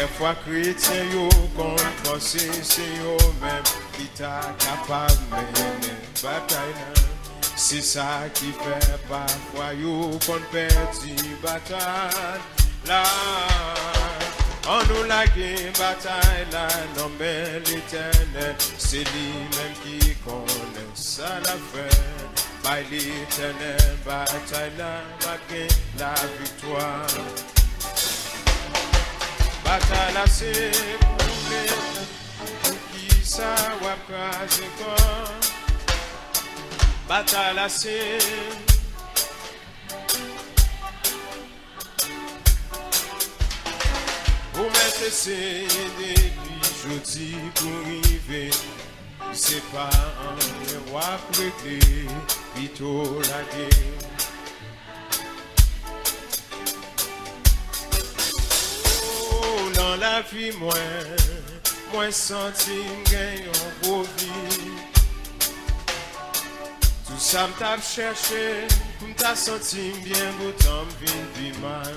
Quelquefois chrétien yo kon pense c'est yo même qui t'a capable mener bataille là. C'est ça qui fait parfois yo kon perdre bataille là. On nous la bataille là, non mais l'éternel, c'est lui-même qui connaît ça la fait. By l'éternel, bataille là, marquer la victoire. Bataille là, c'est pour qui ça va craser corps. Bataille là, c'est pour mettre ces débuts, je dis pour arriver, c'est pas un roi prêté, plutôt la guerre. Oh, dans la vie, moi senti gagne en beau vie. Tout ça m't'a cherché, m't'a senti bien, autant m'vin mal.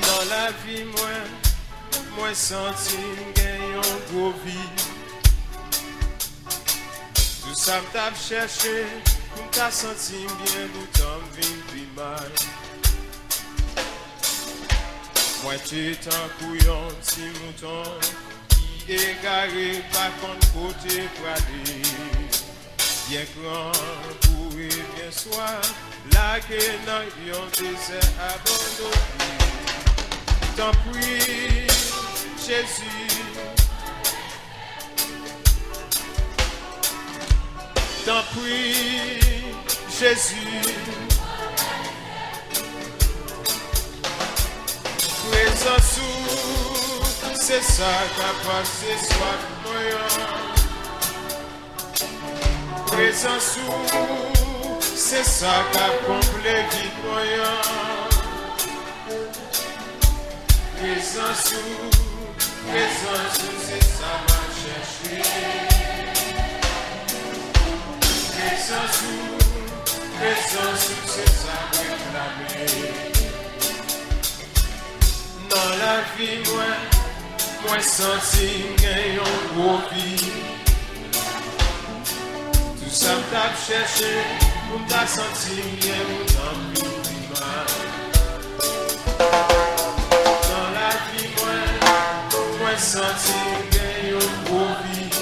Dans la vie, moi senti gagne en gros vie. Tout ça m't'a cherché, m't'a senti bien, autant m'vin mal. Moi t'es un couillon, petit mouton, qui égaré par contre côté pradé. Bien grand, pour et bien soir, là que dans yon désert abandonné. T'en prie, Jésus. T'en prie, Jésus. Présence où, c'est ça qu'a passé soit moyen. Présence où, c'est ça qu'a comblé vie moyen. Présence où, c'est ça m'a cherché. Présence où, c'est ça réclamé. Dans la vie, moi senti gagne en gros vie. Tout ça m't'a cherché, m't'a senti bien, m't'a mis mal. Dans la vie, moi senti gagne en gros vie.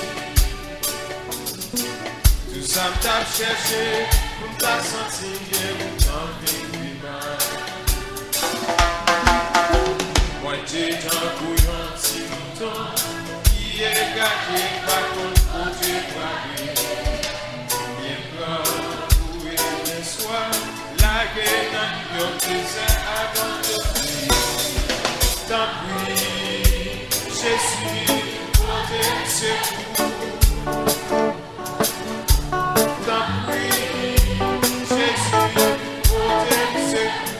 Tout ça m't'a cherché, m't'a senti bien, m't'a mis mal. Moi t'es un couillon, si mouton, qui est gâté par ton côté bravé. Bien grand, où est le soir, la guerre dans yon désert abandonné. T'en prie, Jésus, pour tes secours. T'en prie, Jésus, pour tes secours.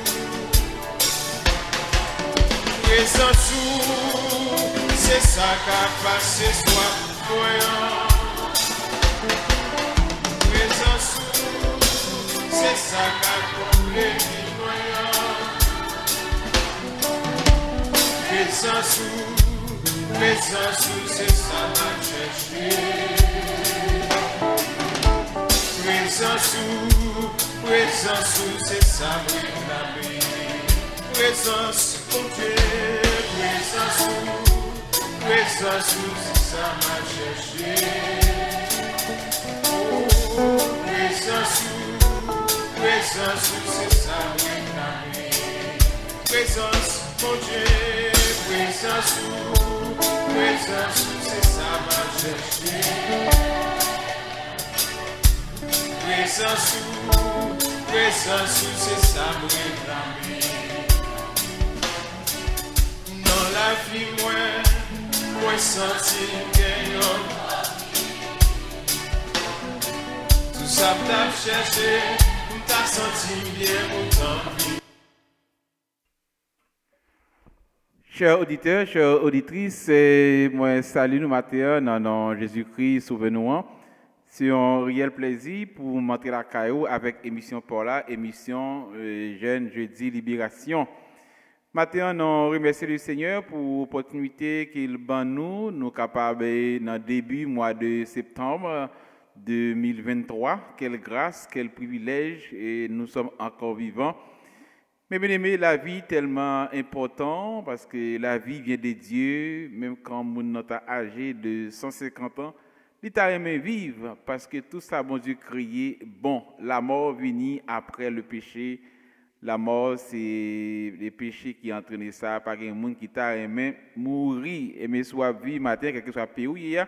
Présence où, c'est ça qu'a passé soit voyant. Présence où, c'est ça qu'a comblé vie voyant. Présence où, c'est ça m'a cherché. Présence où, c'est ça réclamé. Présence, mon Dieu, présence où, c'est ça m'a cherché. Oh, présence où, c'est ça réclamé. Présence, mon Dieu, présence où, c'est ça m'a cherché. Présence où, c'est ça réclamé. Dans la vie, moi senti gagnant. Tout ça m't'a cherché, m't'a senti bien autant. Chers auditeurs, chères auditrices, moi salue nous matin dans nom Jésus-Christ souvenons. C'est un réel plaisir pour montrer la caillou avec émission Paula, émission Jeune Jeudi Libération. Maintenant, nous remercions le Seigneur pour l'opportunité qu'il donne nous capables dans le début mois de septembre 2023. Quelle grâce, quel privilège, et nous sommes encore vivants. Mais bien aimé, la vie est tellement importante parce que la vie vient de Dieu, même quand nous sommes âgé de 150 ans, il t'a aimé vivre parce que tout ça, bon Dieu, crié, bon, la mort venue après le péché. La mort, c'est le péché qui a entraîné ça, par un monde qui t'a aimé mourir, aimer soit vie matin, quel que soit pays où il y a.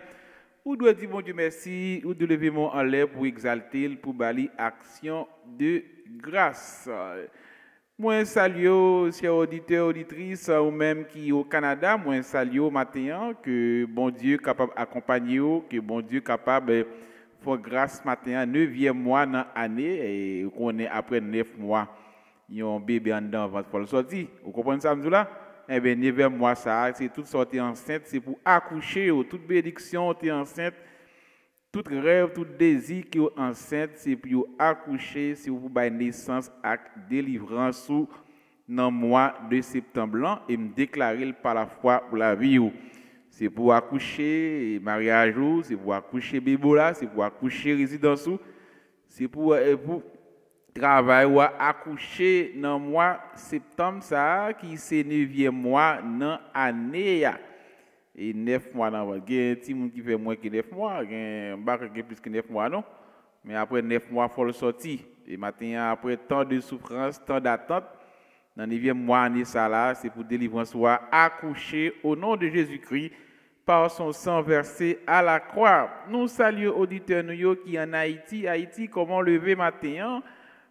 Ou doit dire, bon Dieu, merci, ou de lever mon en l'air pour exalter, pour balayer action de grâce. Moi, salue, chers auditeurs, auditrices, ou même qui au Canada, moi, salue matin, que bon Dieu capable d'accompagner, que bon Dieu capable de faire grâce matin, 9e mois dans l'année, et qu'on est après 9 mois. Il y a un bébé en dedans avant de sortir. Vous comprenez ça, là? Eh bien, 9e mois, ça, c'est toute sortie enceinte, c'est pour accoucher, toute bénédiction, tu es enceinte, tout rêve, tout désir qui est enceinte, c'est pour accoucher, c'est pour faire naissance et délivrance dans le mois de septembre et me déclarer par la foi pour la vie. C'est pour accoucher mariage, c'est pour accoucher bébé là, c'est pour accoucher résidence, c'est pour travail ou accoucher dans le mois de septembre, ça, qui c'est 9e mois dans l'année. Et 9 mois dans l'année. Il y a un petit monde qui fait moins que 9 mois, il y a un bac qui plus que 9 mois, non? Mais après 9 mois, il faut le sortir. Et maintenant, après tant de souffrance, tant d'attente, dans le 9e mois, ça là, c'est pour délivrance soit accoucher au nom de Jésus-Christ par son sang versé à la croix. Nous saluons auditeurs nous qui en Haïti. Haïti, comment lever matin?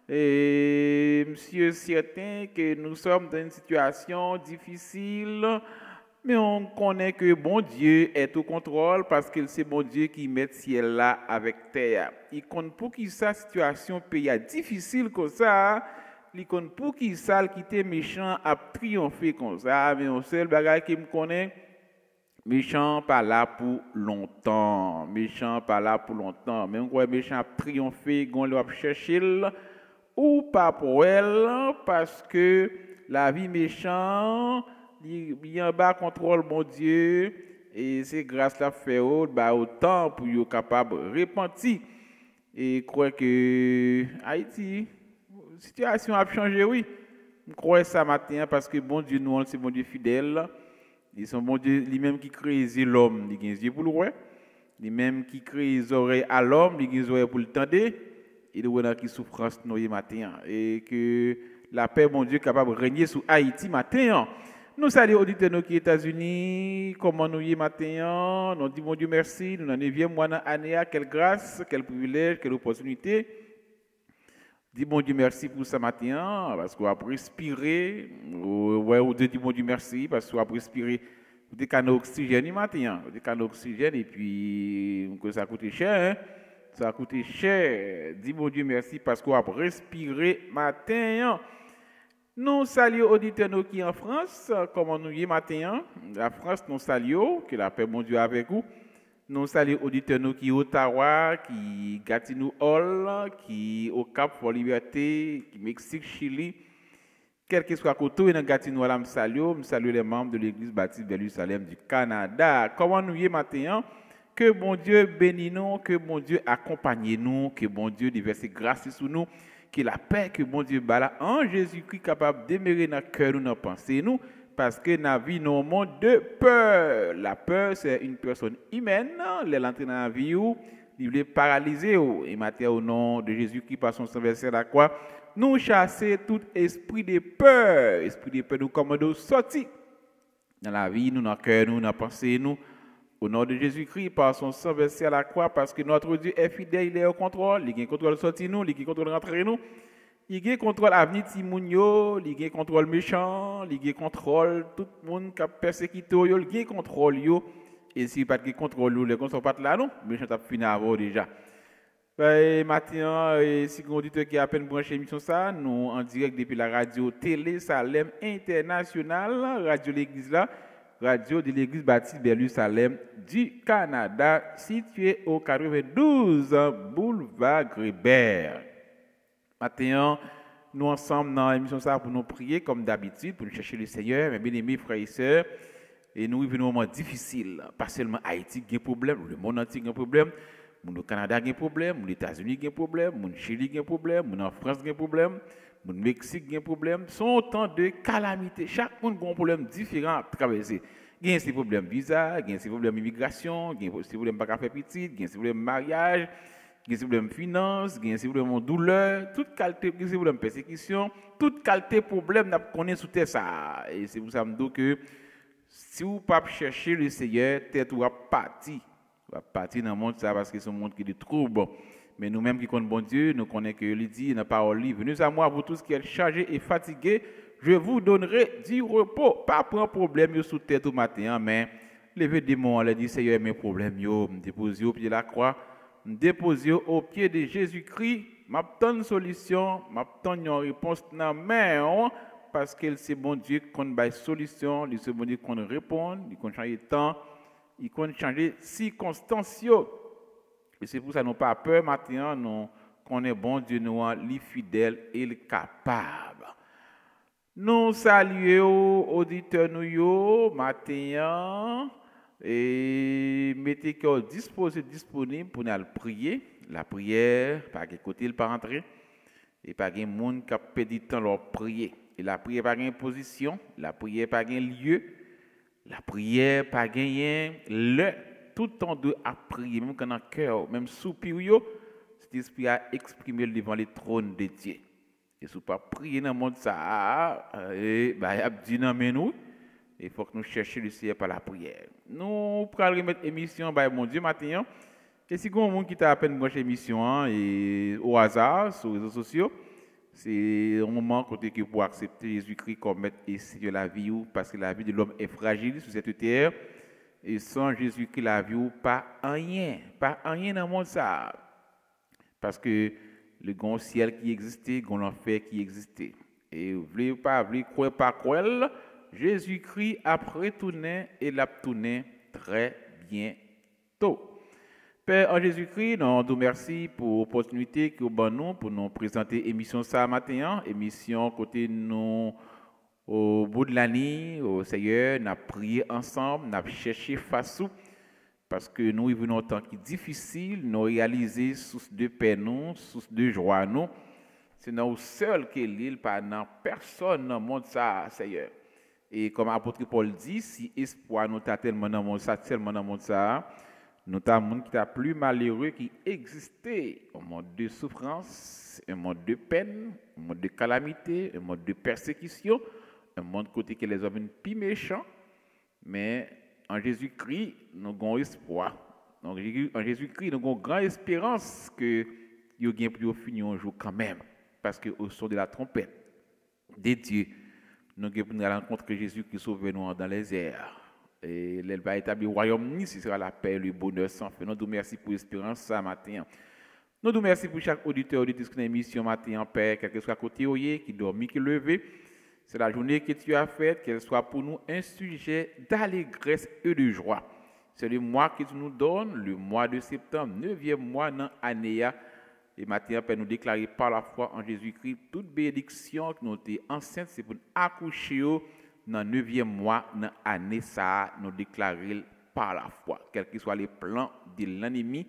Et monsieur certain que nous sommes dans une situation difficile, mais on connaît que bon Dieu est au contrôle parce que c'est bon Dieu qui met ciel là avec terre. Il compte pour qui sa situation pays difficile comme ça, il compte pour qui ça qui était méchant a triomphé comme ça, mais on seul bagage qui me connaît, méchant pas là pour longtemps, méchant pas là pour longtemps, même quoi méchant a triomphé, gon le chercher ou pas pour elle, parce que la vie méchante, il y a un bas contrôle, mon Dieu, et c'est grâce à la fait autant pour être capable de repentir. Et je crois que Haïti, la situation a changé, oui. Je crois ça matin parce que bon Dieu, nous, c'est bon Dieu fidèle. Ils sont bon Dieu, lui-même qui crée l'homme, il a des yeux pour le voir. Lui-même qui crée les oreilles à l'homme, il a des oreilles pour le tendre. Il y a qui souffrance noyé matin et que la paix mon Dieu capable de régner sur Haïti matin. Nous saluons auditeurs nous qui sont aux États-Unis, comment nous y matin, nous disons mon Dieu merci, nous dans 9e mois dans l'année, quelle grâce, quel privilège, quelle opportunité. Dis mon Dieu merci pour ce matin parce qu'on va respirer, ouais ou dis mon Dieu merci parce qu'on va respirer des canaux d'oxygène matin, des canaux d'oxygène et puis ça coûte cher hein. Ça a coûté cher. Dis mon Dieu merci parce qu'on a respiré matin. Nous saluons auditeurs nous qui en France, comment nous y matin. La France nous saluons, que la paix mon Dieu avec vous. Nous saluons auditeurs nous qui Ottawa, qui Gatineau Hall, qui au Cap pour Liberté, qui Mexique, Chili. Quel que soit côté dans Gatineau Hall, je salue les membres de l'église baptiste de Jérusalem du Canada. Comment nous y matin? Que bon Dieu bénisse nous, que bon Dieu accompagne nous, que bon Dieu déverse grâce sur nous, que la paix que bon Dieu bala en Jésus-Christ capable de demeurer dans le cœur nous, dans la pensée nous, parce que dans la vie, nous avons un monde de peur. La peur, c'est une personne humaine, elle entre dans la vie, il est paralysé, et maintenant au nom de Jésus-Christ par son sang versé à la croix, nous chasser tout esprit de peur nous commande sortir dans la vie, nous, dans le cœur nous, dans la pensée nous, au nom de Jésus-Christ, par son sang versé à la croix, parce que notre Dieu est fidèle, il est au contrôle, il a contrôle sortir nous, il a contrôle rentrer nous, il a contrôle avenir Timounio, il a contrôle méchant, il a contrôle tout le monde qui a persécuté, il a contrôle yo, et si pas de contrôle, les gens ne sont pas là non, méchant a fini avant déjà. Maintenant, si vous auditeur qui a à peine branché l'émission ça, nous en direct depuis la radio Télé Salem International, radio l'église là. Radio de l'église baptiste de Jérusalem du Canada, située au 92 boulevard Grébert. Maintenant, nous ensemble dans l'émission ça pour nous prier comme d'habitude, pour nous chercher le Seigneur, mes bien-aimés frères et sœurs. Et nous vivons un moment difficile, pas seulement Haïti qui a un problème, le monde entier a un problème, le Canada a un problème, les États-Unis a un problème, le Chili a un problème, la France a un problème, le Mexique a un problème. Ce sont autant de calamités. Chaque monde a un problème différent à traverser. Il y a des problèmes visa, il y a des problèmes immigration, il y a des problèmes pas faire petit, il y a des problèmes mariage, il y a des problèmes finance, il y a des problèmes douleur, toute qualité, il y a des problèmes persécution, toute qualité problème n'a connaît sous terre ça. Et c'est pour ça que si vous ne pas chercher le Seigneur, tête ou parti dans le monde ça parce que c'est un monde qui est trouble. Mais nous-mêmes qui connaissons bon Dieu, nous connaissons que il dit dans la parole, venez à moi vous tous qui êtes chargés et fatigués, je vous donnerai du repos. Pas pour un problème sous tête au matin, mais levez des mots, elle dit Seigneur, mes problèmes, me déposez au pied de la croix, me déposez au pied de Jésus-Christ, m'attends une solution, m'attends une réponse dans la main. Parce que c'est bon Dieu qu'on a une solution, c'est bon Dieu qu'on répond, il qu'on changer de temps, il qu'on changer circonstances. Et c'est pour ça que nous n'avons pas peur maintenant, nous connaissons bon Dieu, nous sommes fidèles et capables. Nous saluons auditeurs nous matin et mettez cœur disponible pour nous prier. La prière, par quel côté il pas rentrer, et par quel monde qui a perdu du temps leur prier. Et la prière pas gain position, la prière pas gain lieu, la prière pas gain le tout temps de à prier même quand dans cœur, même soupir yo, cet esprit a exprimé devant les trônes de Dieu. Et si pas prier dans le monde ça et bah y a dit non mais nous, il faut que nous cherchions le Seigneur par la prière. Nous prenons remettre émission by mon Dieu matin. Et si vous monde qui t'a à peine branché émission et au hasard sur les réseaux sociaux, c'est un moment côté que pour accepter Jésus-Christ comme maître et Seigneur de la vie, parce que la vie de l'homme est fragile sur cette terre. Et sans Jésus-Christ, la vie, pas rien dans le monde ça. Parce que le grand ciel qui existait, le grand enfer qui existait. Et vous voulez pas, croire pas quoi, Jésus-Christ a retourné et l'a tourné très bientôt. Père en Jésus-Christ, nous vous remercions pour l'opportunité que vous avez pour nous présenter l'émission ça matin, émission côté nous au bout de l'année, au Seigneur, nous avons prié ensemble, nous avons cherché face parce que nous vivons un temps qui est difficile, nous réaliser source de paix, nous, source de joie, nous. C'est nous seuls qui est l'île, pas personne dans le monde ça, Seigneur. Et comme l'apôtre Paul dit, si espoir nous t'a tellement dans le monde ça, tellement dans le monde ça, nous avons un monde qui est plus malheureux qui existait, un monde de souffrance, un monde de peine, un monde de calamité, un monde de persécution, un monde côté que les hommes sont plus méchants, mais en Jésus-Christ, nous avons espoir. Donc, en Jésus-Christ, nous avons grande espérance que nous avons plus fini un jour quand même, parce qu'au son de la trompette de Dieu, nous allons rencontrer Jésus qui sauve nous dans les airs. Et elle va établir le royaume, ce sera la paix, le bonheur sans fin. Nous vous remercions pour l'espérance ce matin. Nous vous remercions pour chaque auditeur, auditrice qui a une émission matin en paix, quel que soit côté qui dormi, qui levé. C'est la journée que tu as faite, qu'elle soit pour nous un sujet d'allégresse et de joie. C'est le mois que tu nous donnes, le mois de septembre, 9e mois dans l'année. Et matin, Père, nous déclarer par la foi en Jésus-Christ toute bénédiction que nous sommes enceintes, c'est pour nous accoucher dans le 9e mois, dans l'année, ça nous déclarer par la foi. Quels que soient les plans de l'ennemi,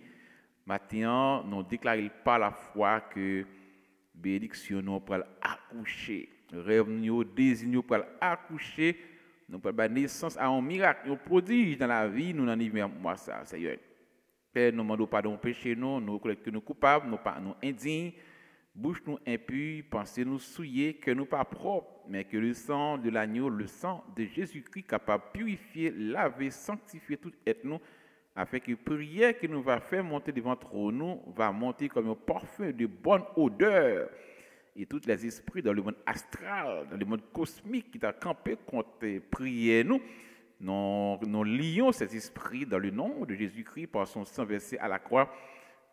maintenant, nous déclarer par la foi que bénédiction nous pour accoucher. Rêve nous, désir nous pour accoucher. Nous pour la naissance à un miracle, un prodige dans la vie, nous n'en avons pas ça, Seigneur. Père, nous demandons pardon au péché, nous reconnaissons que nous coupables, nous indignes. Bouche nous impure, pensez nous souillés, que nous pas propres, mais que le sang de l'agneau, le sang de Jésus-Christ, capable de purifier, laver, sanctifier tout être nous, afin que la prière que nous va faire monter devant nous va monter comme un parfum de bonne odeur. Et tous les esprits dans le monde astral, dans le monde cosmique qui t'a campé contre prière nous lions ces esprits dans le nom de Jésus-Christ par son sang versé à la croix.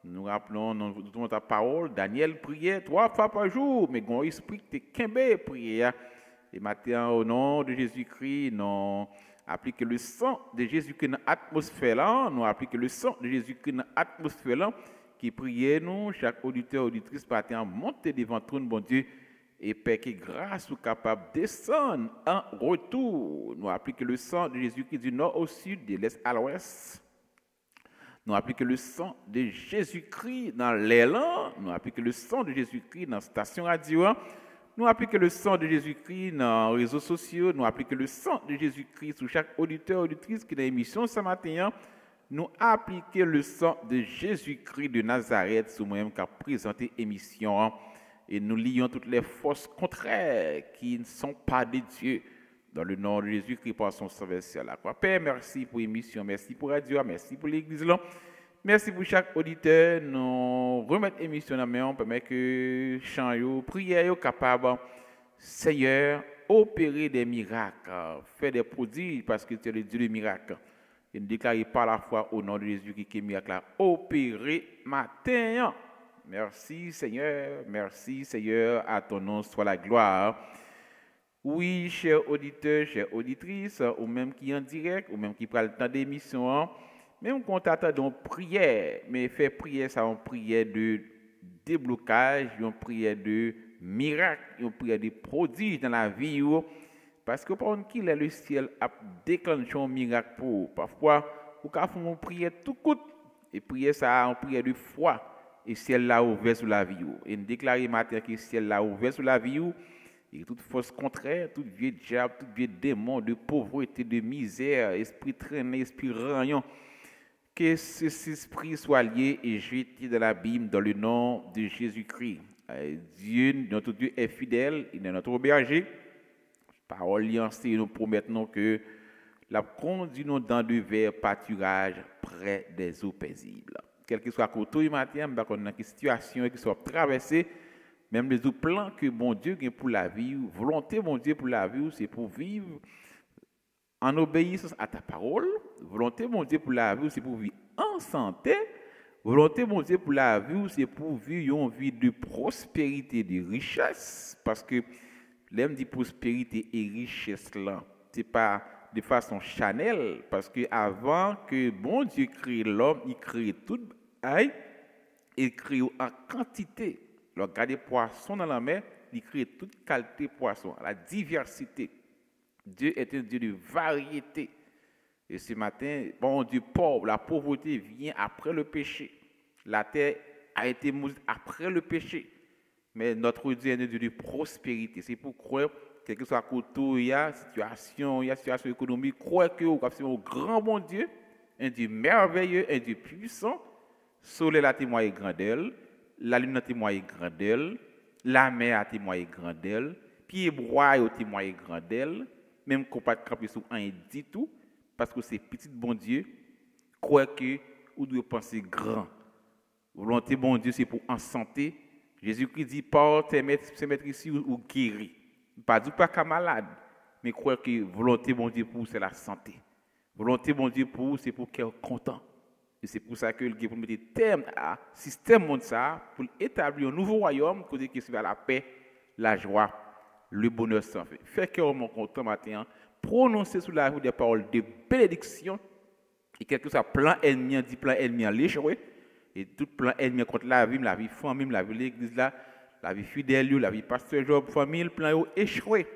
Nous rappelons dans ta parole, Daniel priait 3 fois par jour, mais mon esprit te kembe prière. Et maintenant, au nom de Jésus-Christ, nous appliquons le sang de Jésus-Christ dans l'atmosphère là, nous appliquons le sang de Jésus-Christ dans l'atmosphère là, qui priait nous, chaque auditeur, auditrice, partant monter devant trône, bon Dieu, et paix et grâce ou capable de descendre en retour. Nous appliquons le sang de Jésus-Christ du nord au sud, de l'est à l'ouest. Nous appliquons le sang de Jésus-Christ dans l'élan. Nous appliquons le sang de Jésus-Christ dans la station radio. Nous appliquons le sang de Jésus-Christ dans les réseaux sociaux. Nous appliquons le sang de Jésus-Christ sur chaque auditeur, auditrice qui est dans l'émission ce matin. Nous appliquons le sang de Jésus-Christ de Nazareth sur moi-même qui a présenté l'émission. Et nous lions toutes les forces contraires qui ne sont pas de Dieu. Dans le nom de Jésus-Christ, par son sang versé à la croix. Père, merci pour l'émission, merci pour Radio, merci pour l'Église. Merci pour chaque auditeur. Nous remettons l'émission dans main, permet que chant, prière, capable, Seigneur, opérer des miracles, faire des prodiges, parce que tu es le Dieu des miracles. Et nous déclarons par la foi au nom de Jésus-Christ que miracle a opéré matin. Merci Seigneur, à ton nom soit la gloire. Oui, chers auditeurs, chères auditrices, ou même qui en direct, ou même qui prend le temps d'émission, même quand on attend une prière, mais faire prière, ça une prière de déblocage, une prière de miracle, une prière de prodige dans la vie. Parce que pendant qu'il est le ciel a déclenché un miracle pour. Parfois, vous pouvez faire une prière tout court, et prière ça, une prière de foi, et le ciel l'a ouvert sur la vie. Et nous déclarons matin que le ciel l'a ouvert sur la vie. Et toute force contraire, tout vieux diable, tout vieux démon de pauvreté, de misère, esprit traîné, esprit rayon, que ces esprits soient liés et jetés dans l'abîme dans le nom de Jésus-Christ. Dieu, notre Dieu est fidèle, il est notre berger. Parole liancée, nous promettons que la conduit nous dans de verts pâturages près des eaux paisibles. Quel que soit le côté du matin, dans une situation qui soit traversée, même les plans que bon Dieu a pour la vie, volonté bon Dieu pour la vie, c'est pour vivre en obéissance à ta parole. Volonté bon Dieu pour la vie, c'est pour vivre en santé. Volonté bon Dieu pour la vie, c'est pour vivre une vie de prospérité, de richesse. Parce que l'aime dit prospérité et richesse là, c'est pas de façon chanel. Parce que avant que bon Dieu crée l'homme, il crée tout, il crée en quantité. Regardez poisson dans la mer, il crée toute qualité de poisson, la diversité. Dieu est un Dieu de variété. Et ce matin, bon Dieu pauvre, la pauvreté vient après le péché. La terre a été maudite après le péché. Mais notre Dieu est un Dieu de prospérité. C'est pourquoi, quel que soit côté, situation économique, croire que vous avez un grand bon Dieu, un Dieu merveilleux, un Dieu puissant, soleil la témoigne grandeur. La lune a témoigné grandeur, la mer a témoigné grandeur, pied broie a témoigné grandeur, même qu'on pas camper sur un dit tout, parce que c'est petit bon Dieu, croire que vous devez penser grand. Volonté bon Dieu, c'est pour en santé. Jésus-Christ dit, par tes maîtres ici ou guéri. Pas du pas qu'à malade, mais croire que volonté bon Dieu pour c'est la santé. Volonté bon Dieu pour c'est pour qu'il est content. Et c'est pour ça que le pour mettre terme à système monde ça pour établir un nouveau royaume côté qui vers la paix, la joie, le bonheur sans fin. Fait que mon content matin, prononcer sous la vie des paroles de bénédiction et quelque soit plan ennemi dit plan ennemi l'échoué et tout plan ennemi contre la vie famille, la vie l'église là, la vie fidèle, la vie pasteur Job famille, plan yo échoué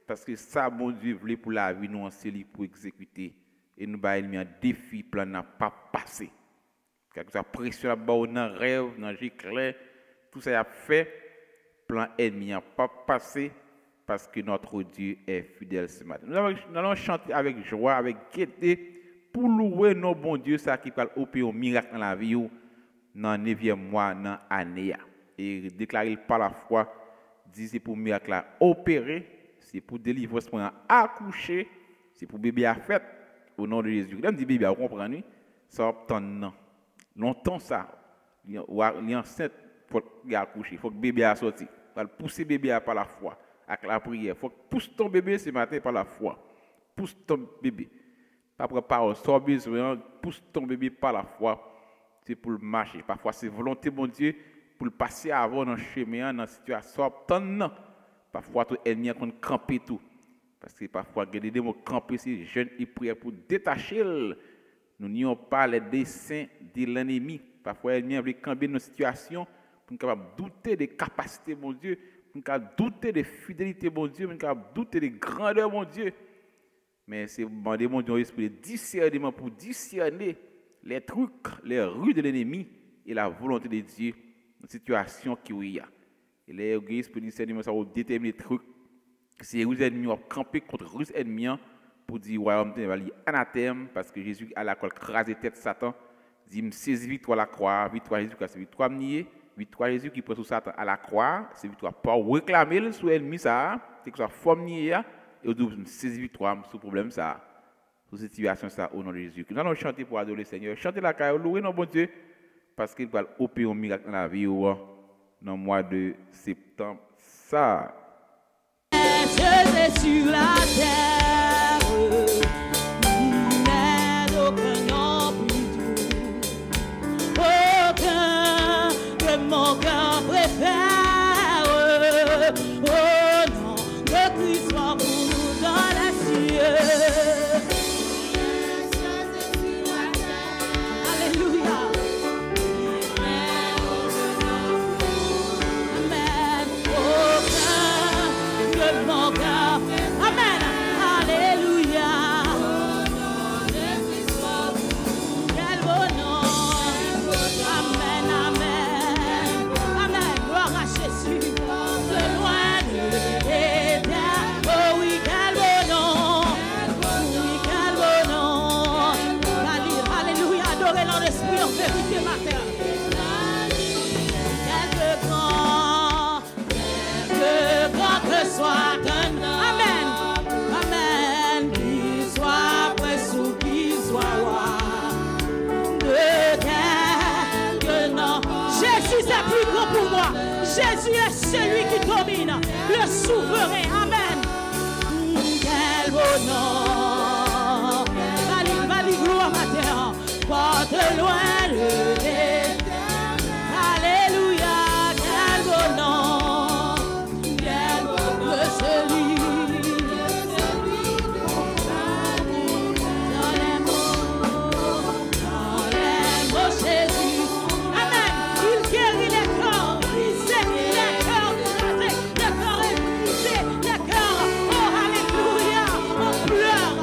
parce que ça bon Dieu voulait pour la vie nous en pour exécuter. Et nous avons un défi, plan n'a pas passé. Quelque chose pression là-bas, dans rêve, dans clair, tout ça a fait, plan ennemi n'a pas passé parce que notre Dieu est fidèle ce matin. Nous allons chanter avec joie, avec gaieté, pour louer nos bons dieux, ça qui va opérer un miracle dans la vie, dans le 9e mois, dans l'année. Et déclarer par la foi, dit c'est pour miracle à opérer, c'est pour délivrer ce point à accoucher, c'est pour bébé à fête. Au nom de Jésus. Là, me dit bébé, vous comprenez? Ça obtient non. Longtemps ça. Il est enceinte pour accoucher. Il faut que bébé a sorti. Il faut pousser bébé par la foi, avec la prière. Il faut que pousse ton bébé ce matin par la foi. Pousse ton bébé. Pas pour parole, sors besoin, pousse ton bébé par la foi. C'est pour le marcher. Parfois, c'est volonté, bon Dieu, pour le passer avant dans le chemin, dans la situation. Ça non. Parfois, tout ennemi a camper tout. Parce que parfois, il y a des démons campés, ces jeunes, ils prient pour détacher. Nous n'ayons pas les desseins de l'ennemi. Parfois, l'ennemi veut camper nos situations pour nous douter des capacités, mon Dieu, On peut douter de fidélité, mon Dieu, on peut douter de grandeur, mon Dieu. Mais c'est demander, mon Dieu, esprit de discernement pour discerner les trucs, les rues de l'ennemi et la volonté de Dieu dans la situation qu'il y a. Et les esprit de discernement, ça va déterminer les trucs. Si les ennemis ont campé contre les ennemis pour dire, ouais, on va aller anathème parce que Jésus à la croix crasé tête Satan. Dit, me saisis victoire à la croix, victoire Jésus, c'est victoire niée, victoire Jésus qui prend sur Satan à la croix, c'est victoire pas réclamer sur l'ennemi ça, c'est que ça forme niée et on dit, me saisis victoire sur problème ça, sur situation ça au nom de Jésus. Nous allons chanter pour adorer le Seigneur, chanter la caille, louer notre bon Dieu, parce qu'il va opérer un miracle dans la vie dans le mois de septembre. Ça. Je suis sur la terre, mais aucun n'en plus tout, aucun que mon cœur préfère. Oh non, le Christ soit pour nous dans la cieux. Alléluia. Amen. Aucun que mon cœur. Amen. Alléluia. Quel beau nom. Amen, amen. Amen. Gloire à Jésus. De loin de l'éternel. Oh oui, quel beau nom. Oui, quel beau nom. Alléluia. Adorez dans l'esprit en vérité matin. Quelque grand que soit un amen, amen, qu'il soit prince ou qu'il soit roi, de quelque nom. Jésus est plus grand pour moi. Jésus est celui qui domine, le souverain. Amen. Quel beau nom. Vali, gloire à terre, porte loin le l'éternel. Alléluia, quel beau nom. Quel beau nom, celui. Dans les mots, Jésus. Amen. Il guérit les corps, il séduit les cœurs, les corps est brisé, les cœurs. Oh, alléluia. On pleure.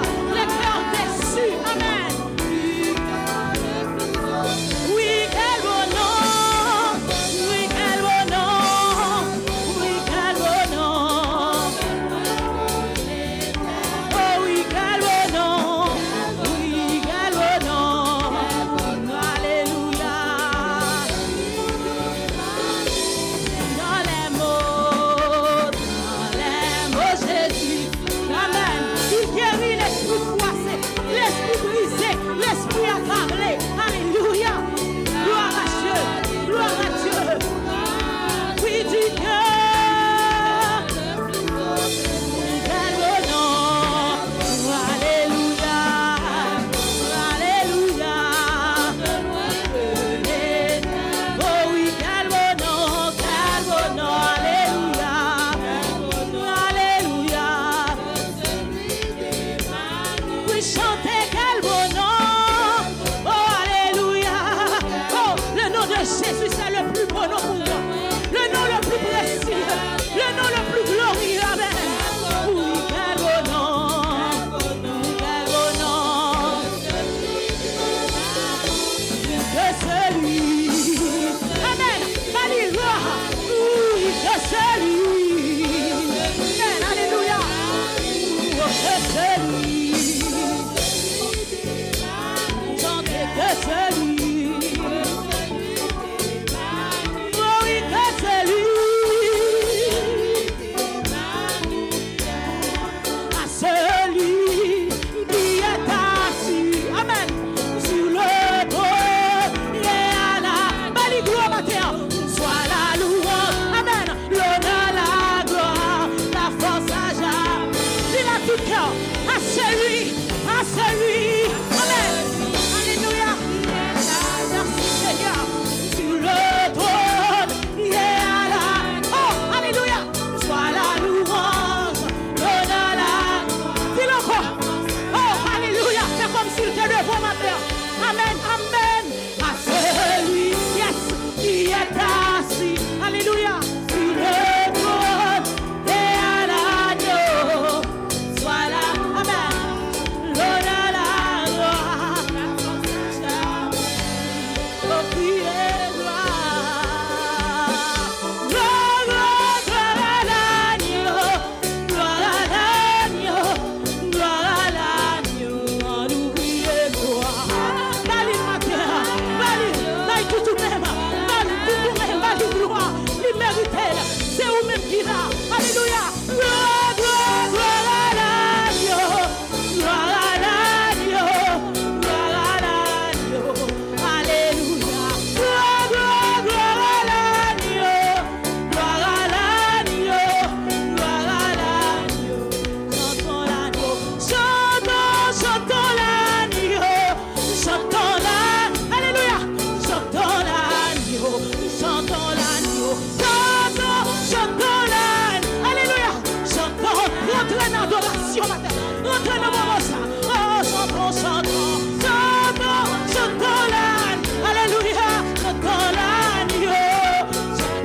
bénédiction matin. Entrez dans le moment ça. Oh, chantons, chantons, chantons, chantons l'agneau. Alléluia, chantons l'agneau.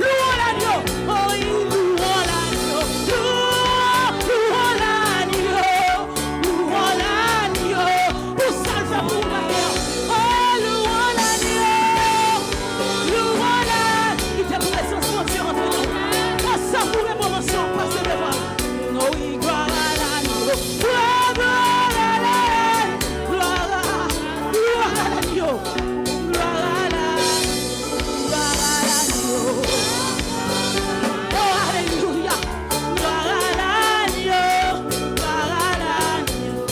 Louons l'agneau. Oh, louons l'agneau. Louons l'agneau. Louons l'agneau. Pour ça, le fait pour ma terre. Oh, louons l'agneau. Louons l'agneau. Il fait présence mon Dieu entre nous. On savoure le moment sans passer devant. Oh, oui, gloire à l'agneau. Gloire à l'agneau. Gloire à l'agneau. Gloire à l'agneau. Gloire à l'agneau. Oh, alléluia. Gloire à l'agneau. Gloire à l'agneau.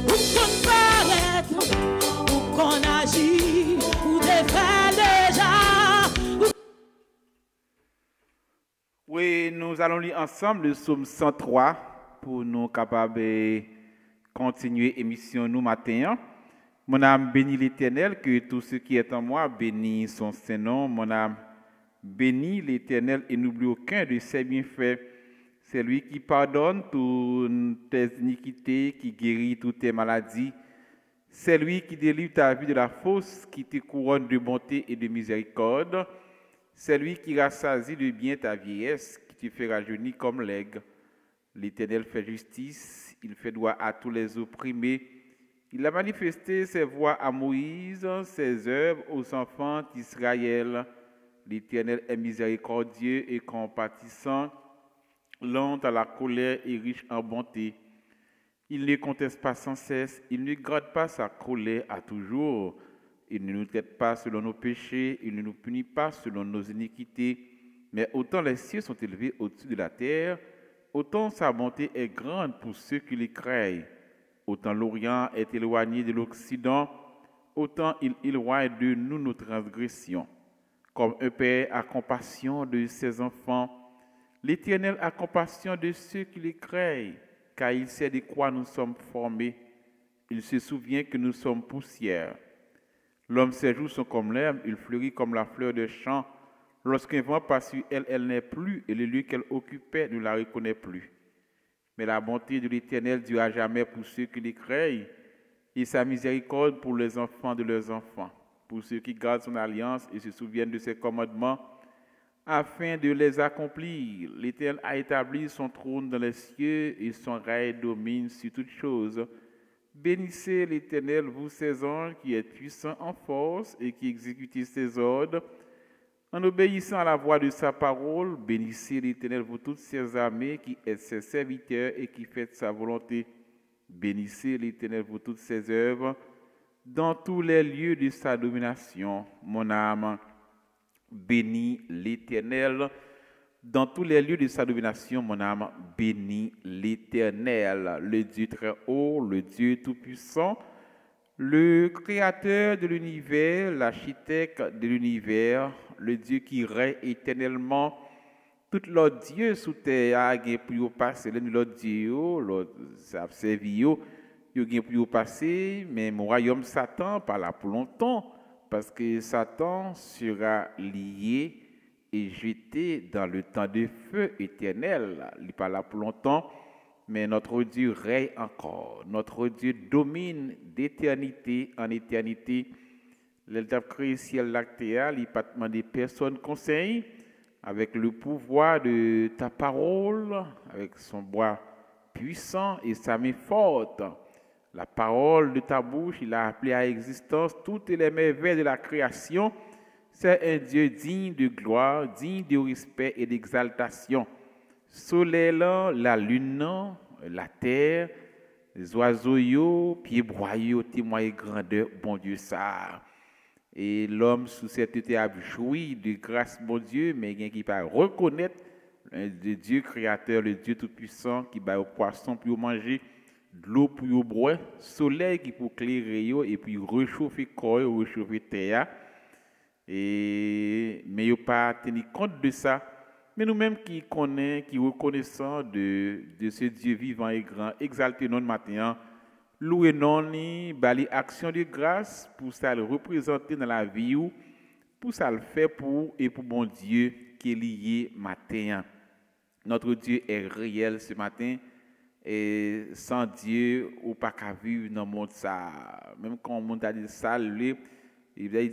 Où qu'on paraît, où qu'on agit, où t'es fait déjà. Oui, nous allons lire ensemble le psaume 103 pour nous capables de continuer l'émission nous matin. Mon âme bénit l'Éternel, que tout ce qui est en moi bénit son Saint-Nom. Mon âme bénit l'Éternel et n'oublie aucun de ses bienfaits. C'est lui qui pardonne toutes tes iniquités, qui guérit toutes tes maladies. C'est lui qui délivre ta vie de la fosse, qui te couronne de bonté et de miséricorde. C'est lui qui rassasie de bien ta vieillesse, qui te fait rajeunir comme l'aigle. L'Éternel fait justice, il fait droit à tous les opprimés. Il a manifesté ses voies à Moïse, ses œuvres aux enfants d'Israël. L'Éternel est miséricordieux et compatissant, lent à la colère et riche en bonté. Il ne conteste pas sans cesse, il ne garde pas sa colère à toujours. Il ne nous traite pas selon nos péchés, il ne nous punit pas selon nos iniquités. Mais autant les cieux sont élevés au-dessus de la terre, autant sa bonté est grande pour ceux qui les craignent. Autant l'Orient est éloigné de l'Occident, autant il éloigne de nous nos transgressions. Comme un père a compassion de ses enfants, l'Éternel a compassion de ceux qui les craignent, car il sait de quoi nous sommes formés. Il se souvient que nous sommes poussière. L'homme, ses jours sont comme l'herbe, il fleurit comme la fleur de champ. Lorsqu'un vent passe sur elle, elle n'est plus, et le lieu qu'elle occupait ne la reconnaît plus. Mais la bonté de l'Éternel durera jamais pour ceux qui les craignent, et sa miséricorde pour les enfants de leurs enfants, pour ceux qui gardent son alliance et se souviennent de ses commandements, afin de les accomplir. L'Éternel a établi son trône dans les cieux, et son règne domine sur toutes choses. Bénissez l'Éternel, vous ses anges, qui êtes puissants en force et qui exécutez ses ordres. En obéissant à la voix de sa parole, bénissez l'Éternel, vous toutes ses armées, qui êtes ses serviteurs et qui faites sa volonté. Bénissez l'Éternel, vous toutes ses œuvres, dans tous les lieux de sa domination. Mon âme bénit l'Éternel. Dans tous les lieux de sa domination, mon âme bénit l'Éternel, le Dieu très haut, le Dieu tout-puissant, le créateur de l'univers, l'architecte de l'univers, le Dieu qui règne éternellement. Tout l'autre Dieu sous terre a gagné pour passer, l'autre Dieu, l'autre servi, il a gagné pour passer, mais mon royaume Satan pas là pour longtemps, parce que Satan sera lié et jeté dans le temps de feu éternel. Il n'est pas là pour longtemps, mais notre Dieu règne encore. Notre Dieu domine d'éternité en éternité. Il a créé le ciel, la terre, il n'a pas demandé personne conseil, avec le pouvoir de ta parole, avec son bras puissant et sa main forte. La parole de ta bouche, il a appelé à existence toutes les merveilles de la création. C'est un Dieu digne de gloire, digne de respect et d'exaltation. Soleil, la lune, la terre, les oiseaux, pieds broyés, témoins grandeur, bon Dieu ça. Et l'homme sous cette terre a joui de grâce, bon Dieu, mais il y a qui va reconnaître le Dieu créateur, le Dieu tout-puissant, qui va au poisson pour manger, de l'eau pour boire, soleil qui pour éclairer et puis réchauffer corps, réchauffer terre. Mais il n'y a pas tenu compte de ça. Mais nous-mêmes qui connaissons, qui reconnaissons de ce Dieu vivant et grand, exalté non matin, louer non ni, bali action de grâce pour ça le représenter dans la vie ou pour ça le faire pour et pour bon Dieu qui est lié matin. Notre Dieu est réel ce matin. et sans Dieu, ou pas qu'à vivre dans le monde ça. Même quand le monde a dit ça, il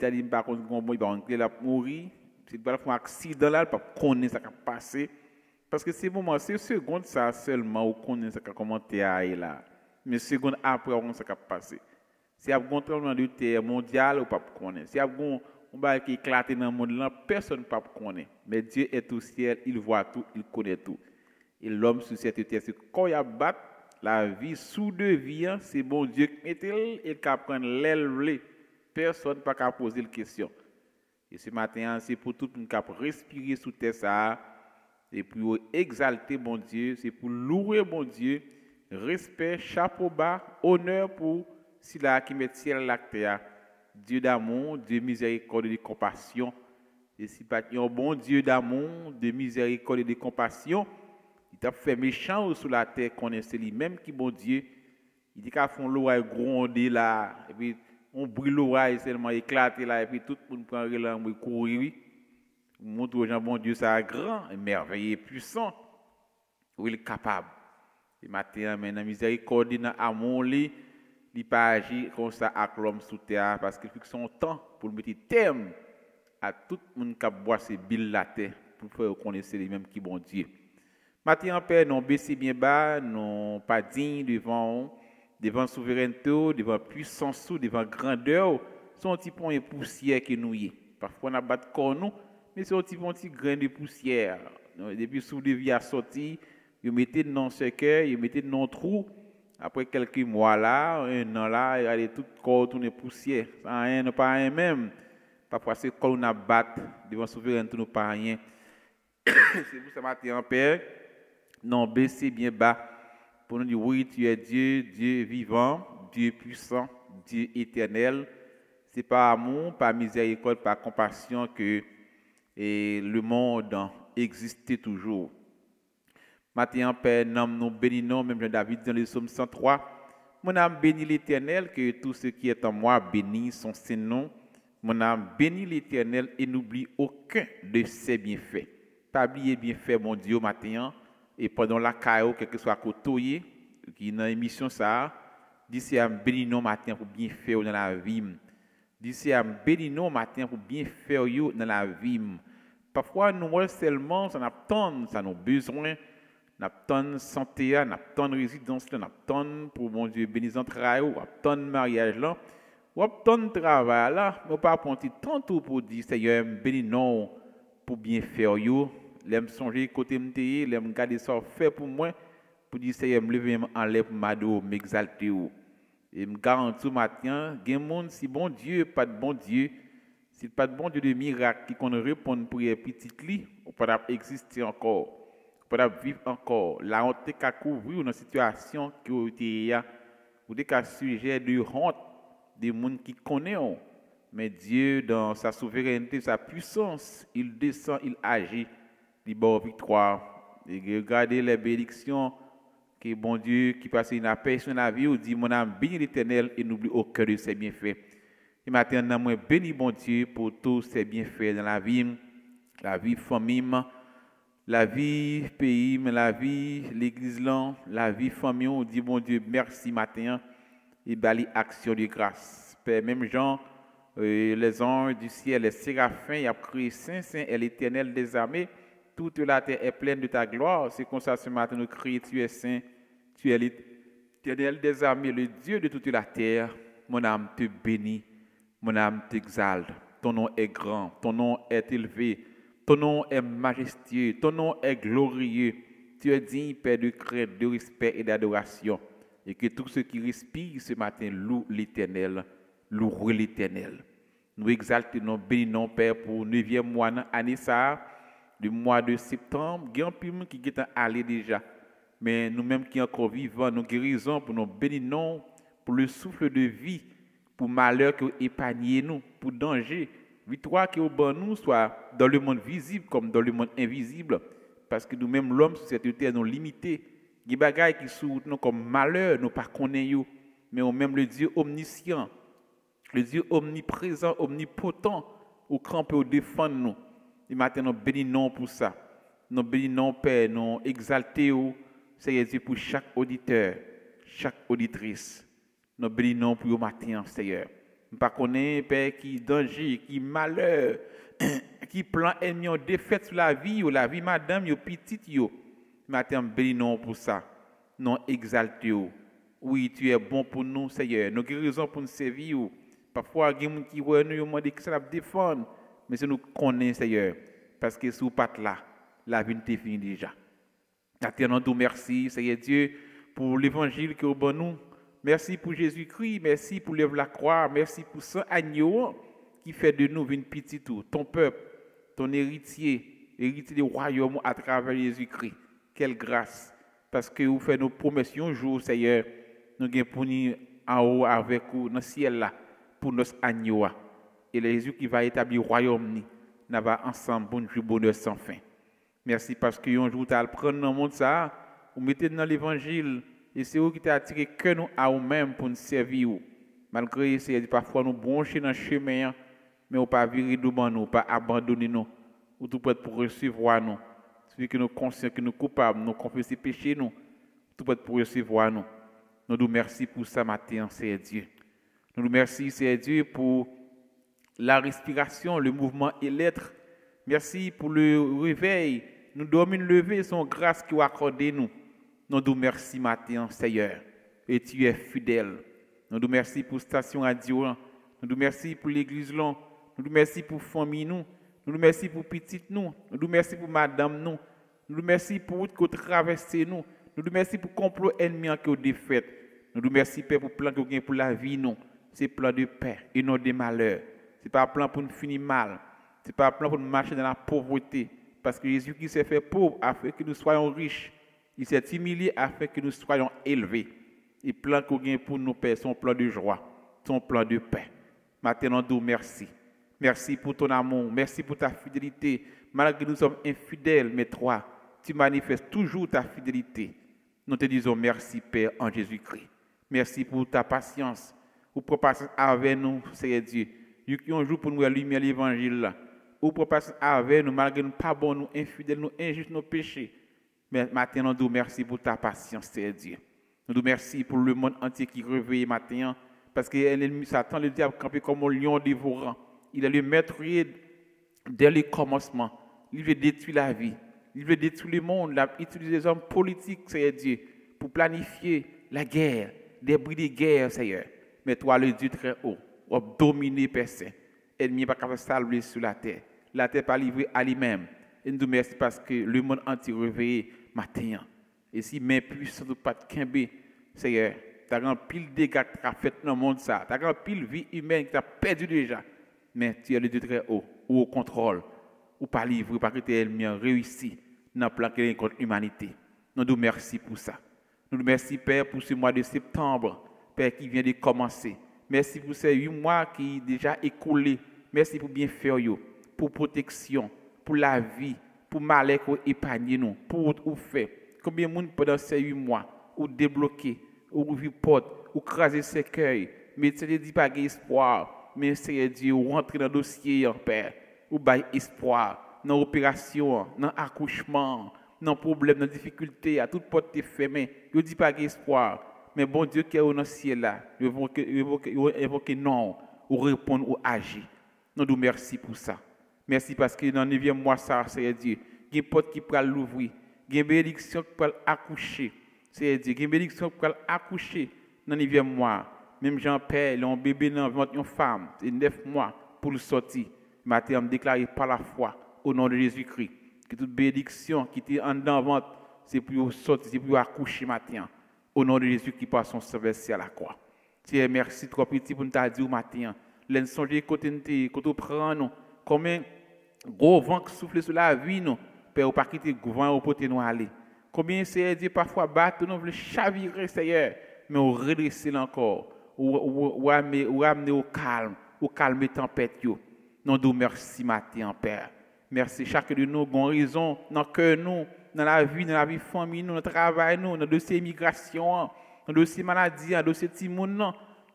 a dit par contre il va mourir, c'est pas un accident là, pas connaître ça qui a passé. Parce que c'est moment, c'est seconde ça seulement, on connaît ça qui a commenté là. Mais seconde après, on sait ce qui a passé. Si y a un tremblement de terre mondial, on ne peut pas connaître. Si y a un bail qui éclate dans le monde, là, personne ne peut pas connaître. Mais Dieu est au ciel, il voit tout, il connaît tout. Et l'homme sur cette terre, c'est quand il a battu la vie sous deux vies, c'est bon Dieu qui met et qui prend l'aile. Personne ne peut pas poser la question. Et ce matin, c'est pour tout le monde qui respirer sous terre ça, et pour exalter bon Dieu, c'est pour louer bon Dieu, respect, chapeau bas, honneur pour celui qui met ciel la terre. Dieu d'amour, Dieu miséricorde et de compassion. Et si pas un bon Dieu d'amour, de miséricorde et de compassion, il t'a fait méchant sur la terre, connaissez lui-même qui bon Dieu. Il dit qu'à fond l'oreille gronder là, et puis on brûle l'oreille seulement éclaté là, et puis tout le monde prend l'élan et courir. Montre aux gens, bon Dieu, ça grand, merveilleux, puissant. Oui, il est capable. Et maintenant, dans la miséricorde, dans l'amour, il ne peut pas agir comme ça avec l'homme sous terre, parce qu'il faut son temps pour mettre terme à tout le monde qui boit ses billes la terre, pour faire connaître les mêmes qui bon Dieu. Maintenant, Père, nous baissons bien bas, nous pas dignes devant souveraineté, devant puissance, devant grandeur, c'est un petit point de poussière qui nous y est. Parfois, on a battu corps nous, mais c'est un petit grain de poussière. Depuis sous de vie à sortir, vous mettez dans ce cœur, vous mettez dans le trou. Après quelques mois là, un an là, il y a tout corps tourné poussière. Ça rien, pas rien même. Parfois, c'est quand on a battu devant souveraineté, nous pas rien. C'est pour ça matin, Père. Non, baissez bien bas pour nous dire oui, tu es Dieu, Dieu vivant, Dieu puissant, Dieu éternel. C'est par amour, par miséricorde, par compassion que le monde existe toujours. Maintenant, Père, nous bénissons, même David dans le psaume 103. Mon âme bénit l'Éternel, que tout ce qui est en moi bénisse son Saint-Nom. Mon âme bénit l'Éternel et n'oublie aucun de ses bienfaits. Pas oublier bienfaits, mon Dieu, matin. Et pendant la caillou, quel que soit côté, qui est dans l'émission, ça, d'ici à bénir matin pour bien faire dans la vie. D'ici à bénir matin pour bien faire dans la vie. Parfois, nous seulement, ça n'attend, ça nous besoin, n'attend santé, n'attend résidence, n'attend pour mon Dieu bénissant travail, n'attend mariage là, n'attend travail là, mais pas pour tant pour dire Seigneur bénissons pour bien faire yo. L'aime songer côté m'té, l'aime garder ça fait pour moi pour dire Seigneur me lever en l'air pour m'ado, m'exalter ou. Et me garantis matin, gen monde si bon Dieu, pas de bon Dieu, si pas de bon Dieu de miracle qui qu'on répond pour les petites li, on peut pas exister encore. On peut pas vivre encore. La honte qu'a couvrir une situation qui était ou des cas sujet de honte des monde qui connaissent. Mais Dieu dans sa souveraineté, sa puissance, il descend, il agit. Bon victoire. Et regardez les bénédictions que bon Dieu qui passe une personne dans la vie, ou dit mon âme bénit l'Éternel et n'oublie aucun de ses bienfaits. Et maintenant, moi bénis bon Dieu pour tous ses bienfaits dans la vie famille, la vie pays, la vie l'église, la vie famille. On dit bon Dieu merci matin et bali action de grâce. Père, même Jean, les anges du ciel, les séraphins, il a crié Saint, Saint est l'Éternel des armées. Toute la terre est pleine de ta gloire. C'est comme ça ce matin nous crions, tu es saint, tu es l'Éternel des armées, le Dieu de toute la terre. Mon âme te bénit, mon âme t'exalte. Ton nom est grand, ton nom est élevé, ton nom est majestueux, ton nom est glorieux. Tu es digne, Père, de crainte, de respect et d'adoration. Et que tous ceux qui respirent ce matin louent l'Éternel, louent l'Éternel. Nous exaltons, nous bénissons, Père, pour 9e mois année ça. Du mois de septembre, il y a un peu qui est allé déjà. Mais nous-mêmes qui sommes encore vivants, nous guérissons pour nous bénir, pour le souffle de vie, pour malheur qui épargne nous, pour danger, victoire qui est au bon nous, soit dans le monde visible comme dans le monde invisible. Parce que nous-mêmes, l'homme, sur cette terre, nous limités. Il y a des bagailles qui sont comme malheur, nous ne connaissons pas. Mais même le Dieu omniscient, le Dieu omniprésent, omnipotent, au camp pour défendre nous. Et maintenant, nous bénissons pour ça. Nous bénissons, Père, nous exaltons, Seigneur Dieu, pour chaque auditeur, chaque auditrice. Nous bénissons pour le matin, Seigneur. Nous ne connaissons pas, Père, qui danger, qui malheur, qui plan ennemi, défaite sur la vie, madame, petite. Matin, bénissons pour ça. Nous exaltons. Oui, tu es bon pour nous, Seigneur. Nous avons raison pour nous servir. Parfois, il y a des gens qui voient nous demander que ça la défendre. Mais si nous connaissons, Seigneur, parce que sous pas là, la vie est finie déjà. Nous merci, Seigneur Dieu, pour l'évangile que vous nous. Merci pour Jésus-Christ, merci pour l'œuvre de la croix, merci pour ce agneau qui fait de nous une petite tout, ton peuple, ton héritier du royaume à travers Jésus-Christ. Quelle grâce, parce que vous faites nos promesses un jour, Seigneur, nous avons pour nous en haut avec vous, dans le ciel là, pour notre agneau. Et le Jésus qui va établir le royaume, nous va ensemble pour nous bonheur sans fin. Merci parce que un jour, tu as prendre dans le monde ça, vous mettez dans l'évangile, et c'est vous qui t'a attiré que nous à vous-même pour nous servir. Malgré que parfois nous brancher dans le chemin, mais on ne pas virer devant nous, pas abandonner nous, ou tout pour recevoir nous. Celui que nous conscients que nous coupables, nous confessons péchés, nous, tout pour recevoir nous. Nous nous merci pour ça matin, Seigneur Dieu. Nous nous merci, Seigneur Dieu, pour la respiration, le mouvement et l'être. Merci pour le réveil. Nous dormons lever son grâce qui a accordé nous. Nous nous merci matin, Seigneur. Et tu es fidèle. Nous nous merci pour Station Radio. Nous nous merci pour l'église. Nous nous merci pour famille. Nous nous merci pour petite nous. Nous nous merci pour madame nous. Nous nous merci pour route que traverser nous. Nous nous merci pour complot ennemi que défaite. Nous nous merci Père pour plan que vous avez pour la vie nous. C'est plan de paix et non de malheur. C'est pas un plan pour nous finir mal. C'est pas un plan pour nous marcher dans la pauvreté. Parce que Jésus qui s'est fait pauvre afin que nous soyons riches. Il s'est humilié afin que nous soyons élevés. Et plan que vous avez pour nous, Père, son plan de joie, son plan de paix. Maintenant, nous merci. Merci pour ton amour. Merci pour ta fidélité. Malgré que nous sommes infidèles, mais toi, tu manifestes toujours ta fidélité. Nous te disons merci, Père, en Jésus-Christ. Merci pour ta patience. Pour passer avec nous, Seigneur Dieu. Un jour pour nous allumer l'évangile. Ou pour passer avec nous, malgré nous pas bon, nous infidèles, nous injustes, nos péchés. Mais maintenant, nous merci pour ta patience, Seigneur Dieu. Nous nous merci pour le monde entier qui réveille maintenant. Parce que l'ennemi Satan, le diable, campé comme un lion dévorant. Il est le meurtrier dès le commencement. Il veut détruire la vie. Il veut détruire le monde. Il a utilisé les hommes politiques, Seigneur Dieu, pour planifier la guerre, des bruits de guerre, Seigneur. Mais toi, le Dieu très haut, tu as dominé, Père Saint. L'ennemi n'est pas capable de salver sur la terre. La terre n'est pas livrée à lui-même. Et nous merci parce que le monde entier réveillé matin. Et si mes puissances ne pas de Kimbe, Seigneur, tu as un pile de dégâts que tu as fait dans le monde, tu as un pile de vie humaine que tu as perdu déjà. Mais tu es le Dieu très haut, ou au contrôle, ou pas livré, parce que tu es réussi dans le plan que contre l'humanité. Nous nous merci pour ça. Nous nous merci, Père, pour ce mois de septembre, Père, qui vient de commencer. Merci pour ces 8 mois qui sont déjà écoulés. Merci pour bien faire, pour protection, pour la vie, pour malheur qu'on épargne nous, pour tout faire. Combien de monde pendant ces 8 mois, ou débloquer, ou ouvrir porte, ou craser ses cœurs, mais tu ne dis pas espoir, mais c'est Dieu, ou rentrer dans le dossier, Père, ou bailler espoir, dans l'opération, dans l'accouchement, dans le problème, dans la difficulté, à toute porte est fermée, ne dis pas espoir. Mais bon Dieu qui est au ciel là, évoquer non, ou répondre, ou agir. Nous nous merci pour ça. Merci parce que dans le 9e mois, ça, c'est Dieu. Il y a une porte qui peut l'ouvrir. Il y a une bénédiction qui peut accoucher. C'est Dieu. Il y a une bénédiction qui peut accoucher dans le 9e mois. Même Jean-Père, il a un bébé dans une femme. C'est 9 mois pour le sortir. Matin, on déclaré par la foi au nom de Jésus-Christ que toute bénédiction qui était en dedans ventre, c'est pour sortir, c'est pour accoucher matin. Au nom de Jésus qui passe son service à la croix. Tiens, merci trop petit pour nous dire au matin. L'en songer côté nous prend nous. Combien gros vent qui souffle sur la vie nous, Père, pas quitter le vent au côté nous aller. Combien c'est Dieu parfois battre nous veut chavirer Seigneur, mais on redresser encore, ou amener au calme, ou calmer tempête yo. Nous nous merci matin Père. Merci chaque de nous gon raison dans cœur nous, dans la vie famille nous, dans le travail nous, dans le dossier immigration, dans le dossier maladie, dans le dossier timoun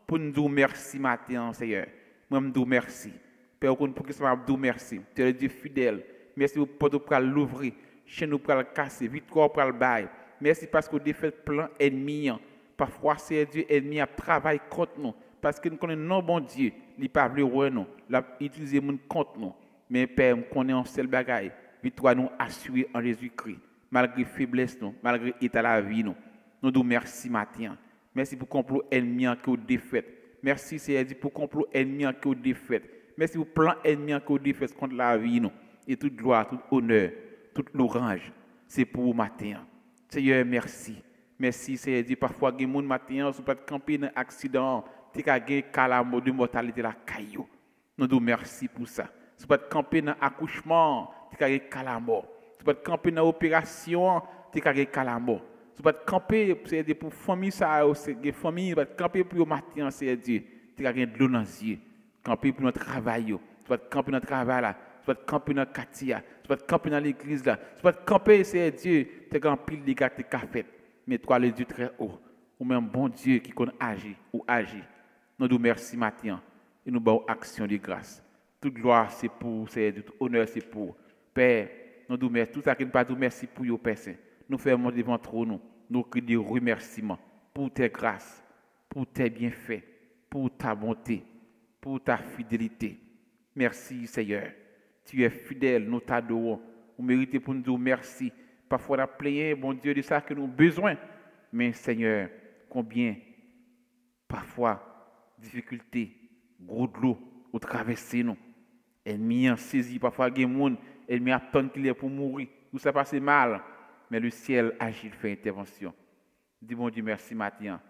pour nous dire merci matin Seigneur. Moi me dis merci. Père, pour que ça m'a dit merci. Tu es le Dieu fidèle. Merci pour l'ouvrir. Chez nous pour le casser. Victoire pour le bail. Merci parce que vous défait plein ennemi. Parfois, c'est Dieu ennemi a travaillé contre nous. Parce que nous connaissons non bon Dieu. Il pas voulu ouais nous. Il a utilisé mon contre nous. Mais Père, nous connaissons un seul bagaille. Victoire nous assurer en Jésus-Christ. Malgré faiblesse nous, malgré état de la vie nous. Nous disons merci matin. Merci pour complot ennemi que vous défaites. Merci Seigneur pour complot ennemi que vous défaites. Merci pour plan ennemi que vous défaites contre la vie nous. Et toute gloire, tout honneur, toute l'orange, c'est pour vous matin. Seigneur, merci. Merci Seigneur Dieu. Parfois, il y a des gens matin, si pas camper dans un accident, tu as gagné calamo de mortalité la caillou. Nous disons merci pour ça. Si pas camper dans accouchement, tu as gagné calamo. Si pas camper dans opération, tu as gagné calamo. Si pas camper pour famille ça, c'est famille, pas camper pour matin Seigneur Dieu. Tu as gagné de l'eau dans les yeux. Camper pour notre travail. Si pas camper dans le travail là. Tu vas camper dans le quartier, tu vas camper dans l'église là, tu vas camper, c'est Dieu, tu as un pile de gars qui a fait. Mais toi, le Dieu très haut, ou même bon Dieu qui connaît agir ou agir. Nous nous merci matin et nous avons action de grâce. Toute gloire c'est pour, c'est tout honneur c'est pour. Père, nous nous merci, tout ça qui nous pas merci pour vous, Père Saint. Nous faisons devant trône, nous crions des remerciements pour tes grâces, pour tes bienfaits, pour ta bonté, pour ta fidélité. Merci Seigneur. Tu es fidèle, nous t'adorons. Vous méritez pour nous dire merci. Parfois, on a plaigné, bon Dieu, de ça que nous avons besoin. Mais Seigneur, combien, parfois, difficultés, gros de l'eau, au traverser nous. Ennemi a saisi, parfois, il y a des gens, ennemi attend qu'il est pour mourir. Tout ça passe mal. Mais le ciel agit, fait intervention. Dis bon Dieu, merci matin.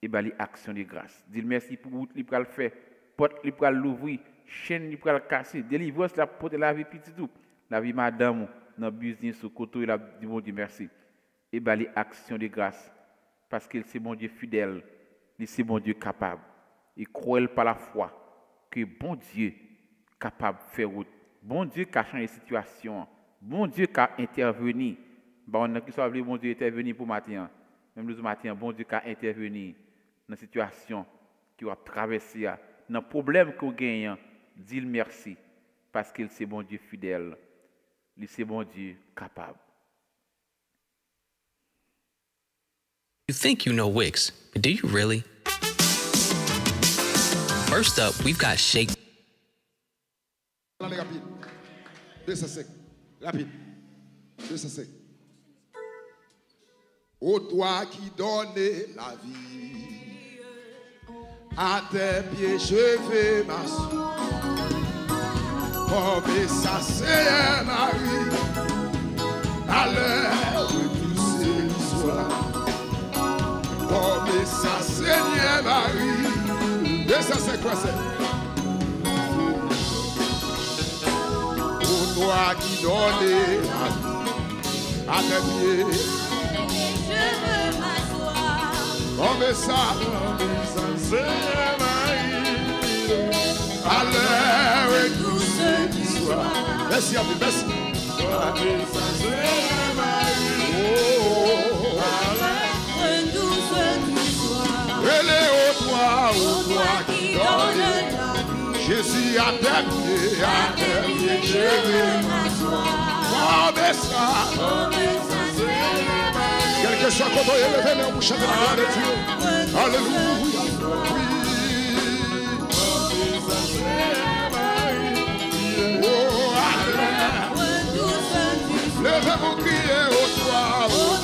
Et bien, l'action de grâce. Dis merci pour route, il peut le faire. Porte, il peut l'ouvrir. Chaîne il peut le casser, délivrance la porte la vie petit tout, la vie madame dans business au côté il a dit bon Dieu merci et bali action de grâce parce qu'il c'est bon Dieu fidèle, il c'est bon Dieu capable et croire par la foi que bon Dieu capable de faire route, bon Dieu qui a changé situation, bon Dieu qui a intervenu, on a qui soit bon Dieu intervenir pour matin, même le matin bon Dieu qui a intervenu dans la situation qui va traverser dans le problème que vous gagnez. Dis-le merci, parce qu'il c'est bon Dieu fidèle, il c'est bon Dieu capable. You think you know Wix, but do you really? First up, we've got Shake. Allez, rapide. 205. Rapide. 205. Ô toi qui donnes la vie, à tes pieds je vais m'asseoir. Comme ça c'est Marie, à l'heure de tous ces soirs. Comme ça Seigneur Marie, 205 quoi c'est? Ô toi qui donnes la vie, à tes pieds Je veux m'asseoir. comme ça Seigneur Marie, à l'heure de tous ces soirs. Merci à vous, merci. Comme ça Seigneur Marie, oh, relais au toi qui donne la vie. Jésus à tes pieds, je veux m'asseoir. Comme ça, Seigneur Marie. Quel que soit quand on est levé, mais on vous chante la gloire de Dieu. Alléluia. Oui. Comme ça, Seigneur Marie. Oh, alléluia. Levez vos criers au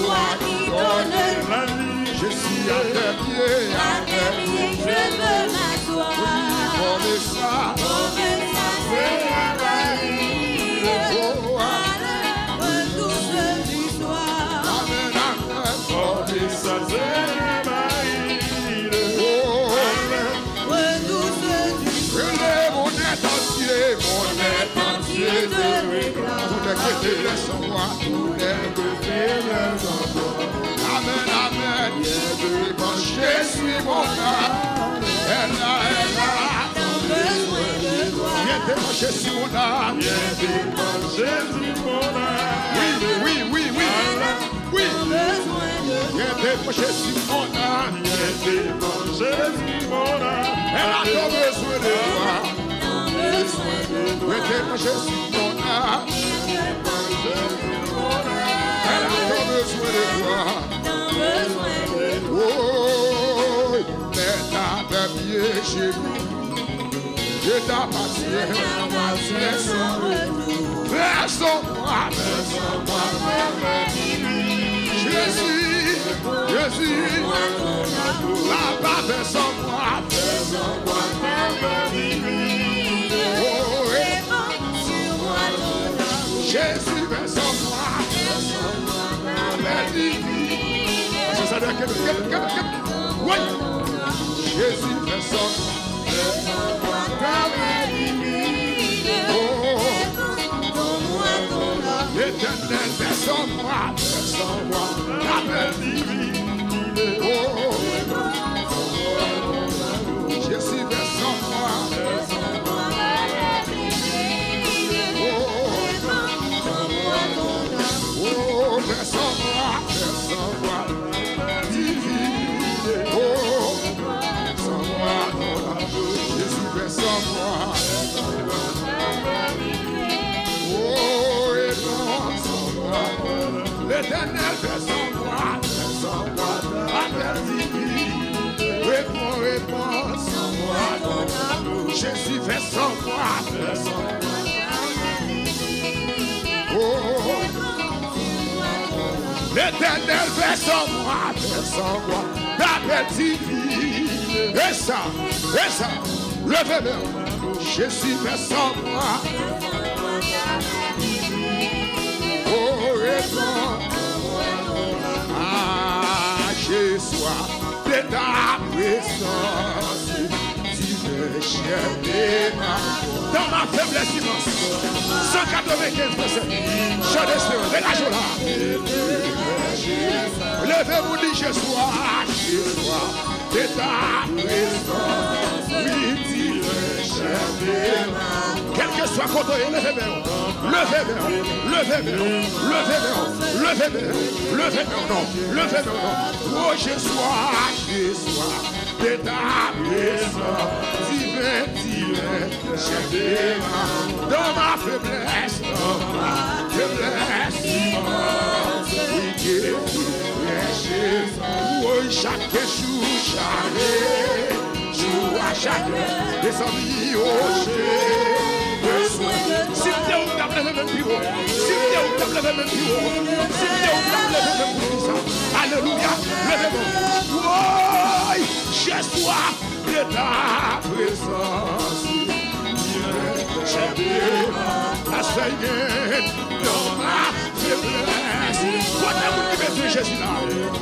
toi qui donne la vie. Je suis à tes pieds, je veux m'asseoir. comme ça, Seigneur Marie, oh, douce du soir. amen, amen, comme ça, Seigneur Marie, oh, amen, Douce du soir. relève mon être entier de réclame. tous les que tu laisses en moi, tous les que tu laisses en moi. Amen, amen, je suis mon âme, elle a, Besoin de toi. viens débrancher sur mon âme, viens débrancher sur mon âme. Oui, oui, Besoin de viens débrancher sur mon âme, viens débrancher sur mon âme. Elle a ton besoin de toi, besoin de toi. viens débrancher sur mon âme, elle a ton besoin. besoin de toi. Oh, mais ta pied chez lui. Je t'appartiens, verse-moi, Jésus, là-bas, verse-moi, oh, Jésus, verse-moi, c'est ça, oui, Jésus, verse-moi. L'éternel, verse-moi, la belle divinité. Oh, Jésus, verse-moi. Oh, verse-moi, divinité. Oh, verse-moi, Jésus, verse-moi. L'éternel verse-moi, réponds, Jésus verse-moi, oh, l'éternel verse-moi, la belle divine, et ça, levez-le, Jésus verse-moi. Oh, réponds, j'ai soif de ta présence, tu veux chercher dans ma faiblesse immense. 195%, je l'espère, dégagez là. Levez-vous, dit j'ai soif de ta présence, oui, tu veux chercher. Quel que soit côté, levez-vous. Levez-vous, oh, j'ai soif de ta présence, divin, dans ma faiblesse, immense, oui, oui, chaque jour à chaque, les amis, oh, si tu es au table, même plus haut. Alléluia. Levez-vous. J'ai soif de ta présence. La Seigneur dans ma faiblesse. Quoi d'amour qui besoin Jésus là?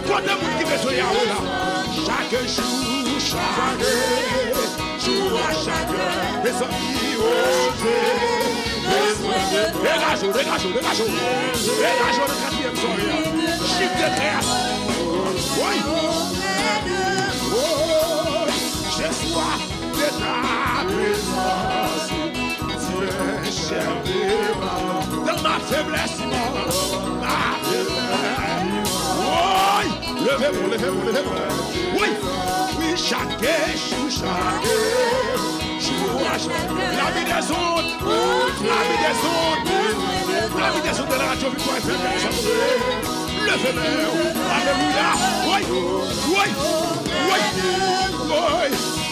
Quoi d'amour qui besoin Yahweh là? Chaque jour à chaque, mes amis, oh, dégagez le quatrième soirée. Chiffre de terre. Oui. Oh, j'ai soif de ta présence. Tu es cher dans ma faiblesse. Oui. Levez-vous. Oui. Chaque jour. La vie des autres, la vie des autres de la radio Victoire FM. Levez-vous, alléluia, oui,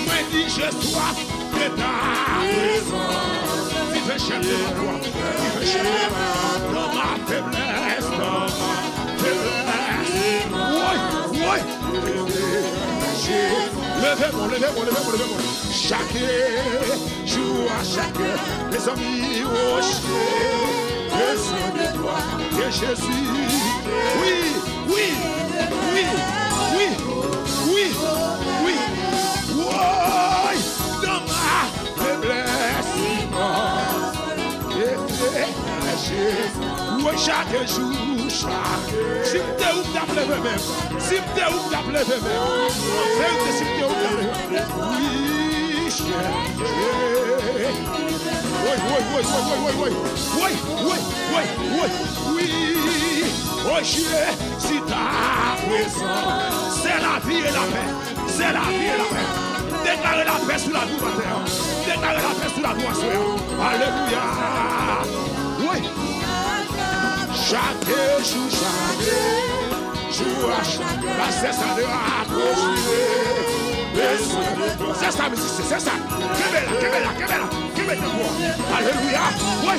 mais dis j'ai soif de ta présence, tu fais chercher moi, dans ma faiblesse, oui, levez-vous. Chaque jour à chaque, mes amis, oh, besoin de toi, de Jésus. Oui, dans ma faiblesse, oui, chaque jour, si tu es où tu as pleuré même, oui, oh Dieu, si ta présence, c'est la vie et la paix, déclarez la paix sur la vie matin, déclarez la paix sur la vie soir, alléluia, oui, Chaque jour, la cesse de approcher. C'est ça, musique, c'est ça. Alléluia. Oui.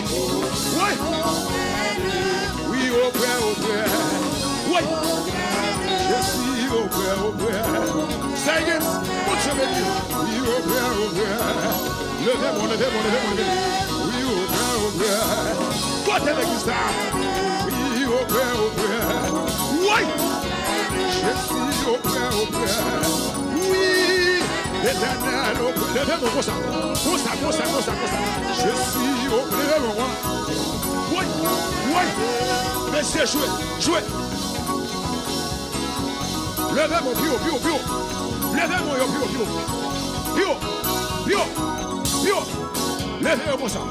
Oui, au Père. Oui. Je suis au Père. Say it. Oui, au Père. Levez-moi. Oui, au Père. Côté l'église là. Oui, au Père. Oui. Je suis au Père. Oui. L'éternel au Père. Levez-moi comme ça. Je suis au Père. Levez-moi. Oui. Messieurs, jouez. Levez-moi, pio. Levez-moi, pio. Levez-moi ça.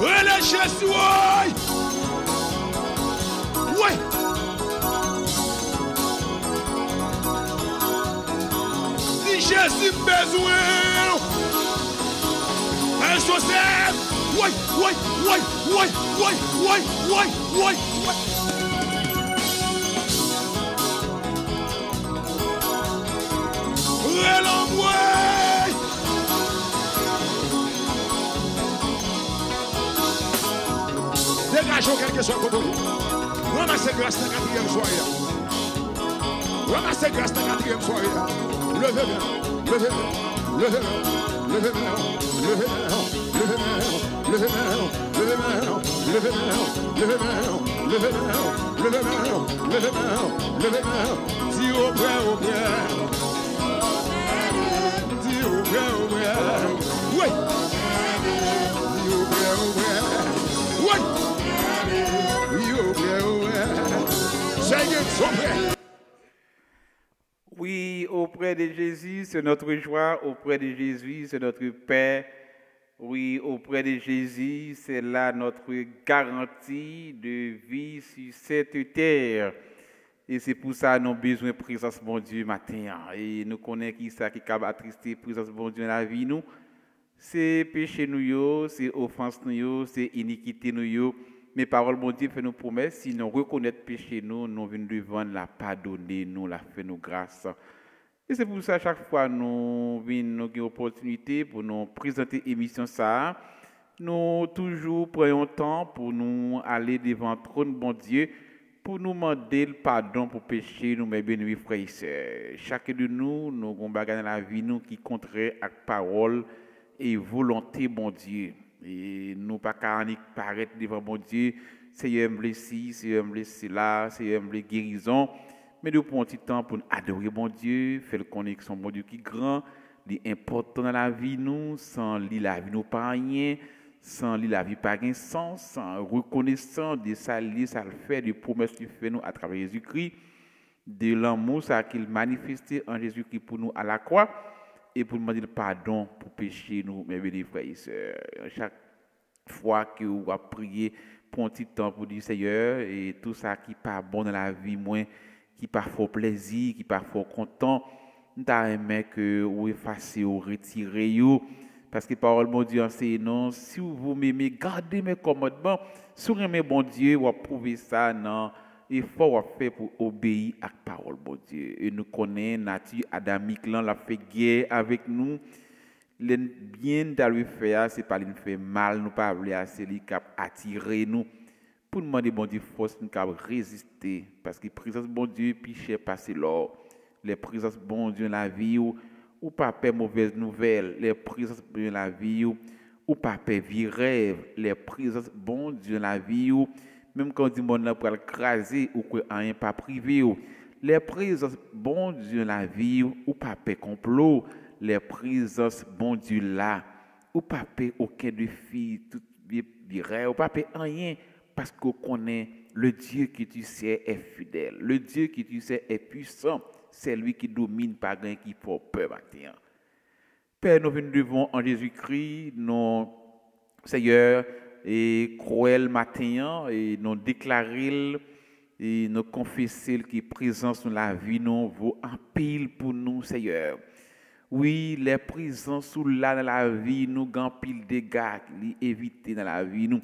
Allez, Jésus, oui. Si Jésus besoin, un Joseph, oui. Dégageons quelque chose contre vous. Ramassez grâce dans la 4e soirée. Levez-moi. Dis au Père. Oui. Oui, auprès de Jésus, c'est notre joie. Auprès de Jésus, c'est notre paix. Oui, auprès de Jésus, c'est là notre garantie de vie sur cette terre. Et c'est pour ça que nous avons besoin de présence de bon Dieu matin. Et nous connaissons qui ça qui a attristé la présence de bon Dieu dans la vie nous. C'est péché nous, c'est offense nous, c'est iniquité nous. Mais parole bon Dieu fait nous promesses, si nous reconnaissons péché nous venons devant la pardonner, nous la fait nous grâce. Et c'est pour ça chaque fois nous venons une opportunité pour nous présenter l'émission ça. Nous toujours prenons temps pour nous aller devant le trône bon Dieu pour nous demander le pardon pour péché nous mes bien-aimés frères et sœurs. Chacun de nous avons bagage dans la vie nous qui contraire à parole et volonté bon Dieu. Et nous pas qu'à paraître devant bon Dieu, Seigneur me blessi, Seigneur me blessi là, Seigneur me guérison. Mais nous prenons un petit temps pour adorer bon Dieu, faire le connaître son bon Dieu qui est grand, qui est important dans la vie nous, sans lui la vie nous pas rien, sans lui la vie pas gain sens, sans reconnaissant de ça lui ça le fait, des promesses qu'il fait nous à travers Jésus-Christ, de l'amour ça qu'il manifesté en Jésus-Christ pour nous à la croix. Et pour demander le pardon pour pécher nous, mes bénis frères et sœurs. Chaque fois que vous priez, pour un petit temps pour dire Seigneur, et tout ça qui n'est pas bon dans la vie, moins, qui n'est pas fort plaisir, qui n'est pas fort content, nous aimé que vous effacez ou retirez, parce que parole mon Dieu enseigne non, si vous m'aimez, gardez mes commandements, si vous aimez bon Dieu, vous prouvez ça, non. Il faut faire pour obéir à la parole de Dieu. Et nous connaissons la nature adamique, la fait guerre avec nous. Le bien de lui faire, ce n'est pas lui faire mal, nous pas c'est lui qui attirer nous. Pour nous demander bon Dieu force, nous capable résister. Parce que la présence de bon Dieu, piché passer l'or. Les présences de bon Dieu dans la vie, ou pas peur mauvaise nouvelle. Les présences de bon Dieu dans la vie, ou pas peur vie rêve. Les présences de bon Dieu dans la vie, même quand on dit mon pour écraser ou que rien pas privé, les présences bon Dieu dans la vie ou pas paix complot, les présences bon Dieu là ou pas paix aucun défi, tout bien ou pas paix rien parce qu'on connaît le Dieu que tu sais est fidèle, le Dieu que tu sais est puissant, c'est lui qui domine pas rien qui fait peur matin. Père, nous venons devant en Jésus-Christ, non Seigneur et cruel matin et nous déclarer et nous confesser que présence dans la vie nous vaut un pile pour nous Seigneur. Oui, les prisons sous là dans la vie, nous gagnons pile dégâts, li éviter dans la vie, nous.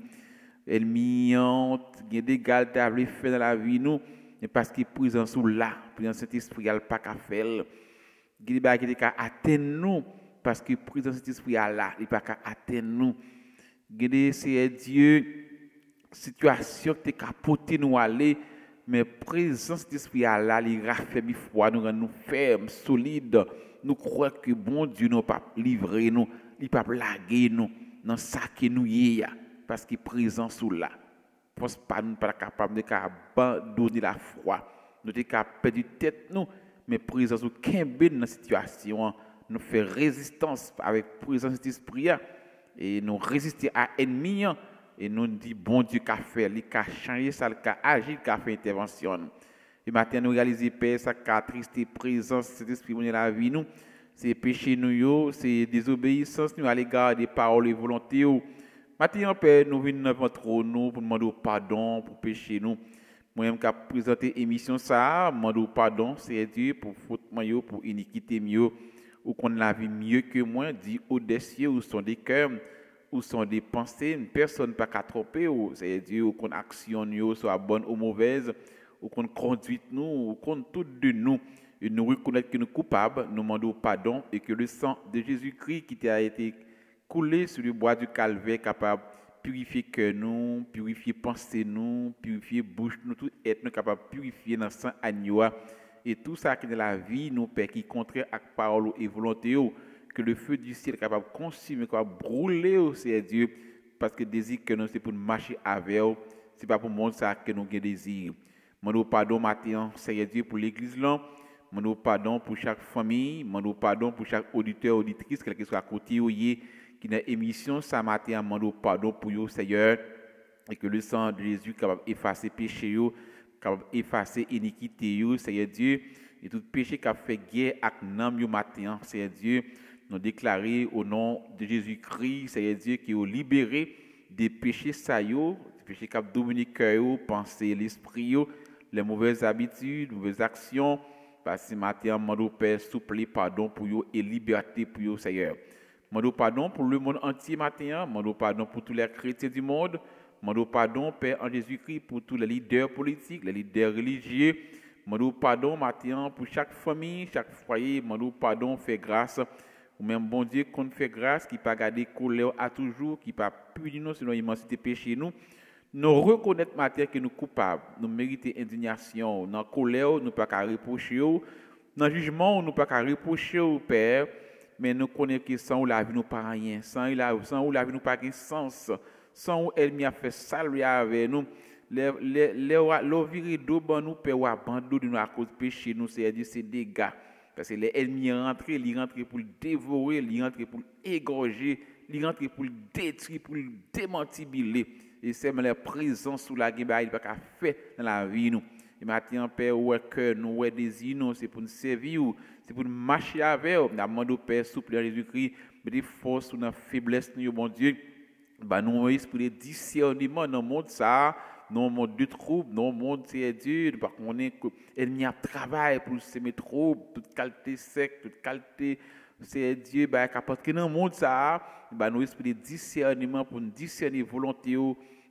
Elle miante, il y a des dégâts qui fait dans la vie, nous. Mais parce que prison sous là, prison Saint-Esprit, il n'y a pas qu'à faire. Il y a des dégâts qui atteindre nous, parce que prison Saint-Esprit, là, il n'y a pas qu'à atteindre nous. Il y a des Dieu, situation qui est capotée nous aller, mais présence d'esprit là, il raffermit foi, nous rend nous fermes, solides. Nous croyons que bon Dieu nous pas livrer nous, il pas blaguer nous dans ça que nous y a parce qu'il est présent sous là. Pense pas nous pas capable de abandonner la foi. Nous sommes capables de perdre tête nous, mais présence ou kembe dans situation, nous fait résistance avec présence d'esprit et nous résister à l'ennemi et nous dit bon Dieu qu'a fait, il a changé ça, il a agi, il a fait intervention. Et maintenant nous réalisons Père ça qu'a triste présence cet esprit dans la vie nous, c'est péché nous c'est désobéissance nous à l'égard des paroles et volontés. Maintenant Père nous venons devant votre nous pour demander pardon pour péché nous. Moi-même qui a présenté émission ça, demander pardon c'est Dieu pour faute moi pour iniquité mieux ou qu'on la vie mieux que moi dit audacieux ou sont des cœurs ou sont des pensées, une personne pas qu'à tromper ou c'est Dieu ou qu'on action soit bonne ou mauvaise ou qu'on conduite nous ou qu'on tout de nous et nous reconnaître que nous coupables, nous demandons pardon et que le sang de Jésus-Christ qui a été coulé sur le bois du calvaire capable purifier cœur nous, purifier pensée nous, purifier bouche nous, tout être nous capable purifier dans sang agneau et tout ça qui est dans la vie nous Père qui contraire à parole et volonté que le feu du ciel est capable de consumer, capable de brûler au Dieu parce que le désir que nous c'est pour marcher avec eux, c'est pas pour le monde ça que nous avons désir. Demandons pardon matin, Seigneur Dieu pour l'église là. Demandons pardon pour chaque famille, demandons pardon pour chaque auditeur auditrice quel que soit à côté qui dans émission ça matin, demandons pardon pour vous Seigneur et que le sang de Jésus capable effacer péché capable effacer iniquité Seigneur Dieu et tout péché qui a fait guerre avec nous matin, Seigneur Dieu, nous déclarer au nom de Jésus-Christ, Seigneur Dieu qui est libéré des péchés ça yo, des péchés qui a dominé cœur, pensée, l'esprit les mauvaises habitudes, mauvaises actions, parce que matin, demandons Père, souple pardon pour vous et liberté pour vous, Seigneur. Demandons pardon pour le monde entier matin, demandons pardon pour tous les chrétiens du monde, demandons pardon, Père, en Jésus-Christ, pour tous les leaders politiques, les leaders religieux, demandons pardon matin pour chaque famille, chaque foyer, demandons pardon, fait grâce, ou même bon Dieu qu'on fait grâce, qui pas garder colère à toujours, qui pas punir nous selon l'immensité péché nous. Nous reconnaître matin que nous coupables, nous méritons indignation, dans colère, nous pas qu'à reprocher, dans jugement, nous pas qu'à reprocher au Père, mais nous connaissons que sans la vie nous pas rien, sans la vie nous pas de sens, sans elle m'y a fait saluer avec nous, les viré d'eau ban nous Père ou abandonner nous à cause de péché nous c'est dégâts, parce que les ennemis rentrent pour le dévorer, ils rentrent pour égorger, ils rentrent pour le détruire, pour le démantibuler. Et c'est la présence sous la guimba, il pas qu'à faire dans la vie nous. Et maintenant Père ouais cœur nous ouais désir nous c'est pour nous servir c'est pour nous marcher avec nous. Nous demandons Père souple Jésus-Christ des forces dans faiblesse nous bon Dieu. Bah nous esprit de discernement dans le monde ça, dans le monde de trouble, dans le monde c'est Dieu, parce qu'on est ennemi à travail pour semer trouble, toute qualité sec, toute qualité c'est Dieu bah capable que dans le monde ça bah nous esprit de discernement pour nous discerner volonté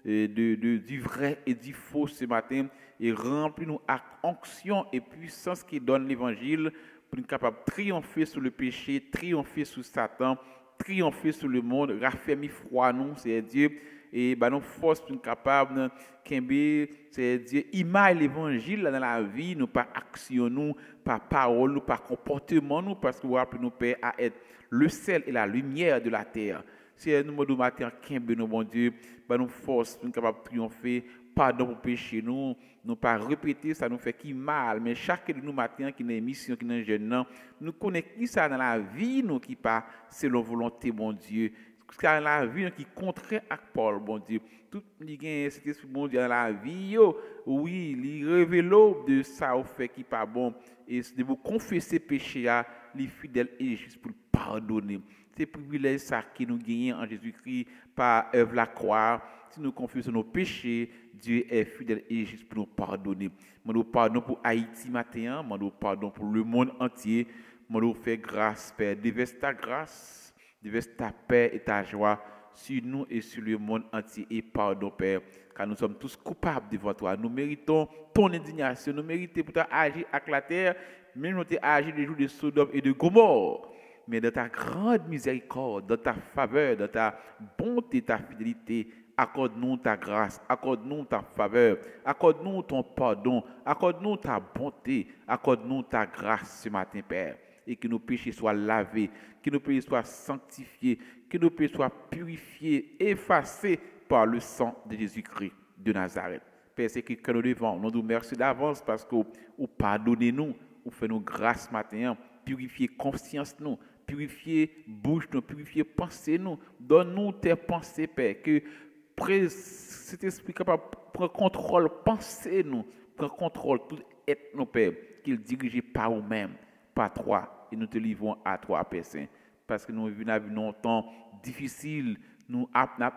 du vrai et du faux ce matin et remplir nous avec onction et puissance qui donne l'évangile pour nous capable de triompher sur le péché, triompher sur Satan, triompher sur le monde, raffermir foi nous c'est Dieu et bah nous force pour nous capable kembe c'est Dieu image l'évangile dans la vie nous par action nous par parole nous par comportement nous parce que vous appelez nous Père à être le sel et la lumière de la terre. Si nous nous matin kembe nous bon Dieu bah nous force pour nous capable de triompher pardon pour péché nous pas répéter ça nous fait qui mal mais chaque de nous matin qui dans émission qui dans jeune nous connaît qui ça dans la vie nous qui pas selon volonté bon Dieu dans la vie qui contraire avec Paul bon Dieu tout li gagne cet esprit bon Dieu dans la vie oui il révèle de ça au fait qui pas bon et de vous confesser péché à les fidèles et juste pour pardonner c'est privilège ça qui nous gagne en Jésus-Christ par œuvre la croix si nous confessons nos péchés Dieu est fidèle et juste pour nous pardonner. Nous pardon pour Haïti matin, nous pardon pour le monde entier, Moi, nous fais grâce, Père. Déverse ta grâce, déverse ta paix et ta joie sur nous et sur le monde entier. Et pardon, Père, car nous sommes tous coupables devant toi. Nous méritons ton indignation. Nous méritons pour agir avec la terre, même nous avons agi les jours de Sodome et de Gomorrhe. Mais dans ta grande miséricorde, dans ta faveur, dans ta bonté, ta fidélité, accorde-nous ta grâce, accorde-nous ta faveur, accorde-nous ton pardon, accorde-nous ta bonté, accorde-nous ta grâce ce matin, Père. Et que nos péchés soient lavés, que nos péchés soient sanctifiés, que nos péchés soient purifiés, effacés par le sang de Jésus-Christ de Nazareth. Père, c'est que nous devons. Nous nous remercions d'avance parce que vous pardonnez-nous, vous faites nous grâce ce matin, purifiez conscience nous, purifiez bouche nous, purifiez pensée nous, donne-nous tes pensées, Père, que cet esprit capable prendre contrôle, pensez nous, prendre contrôle, tout être nos Père, qu'il dirige par nous-mêmes, par toi, et nous te livrons à toi, Père Saint, parce que nous vivons un temps difficile, nous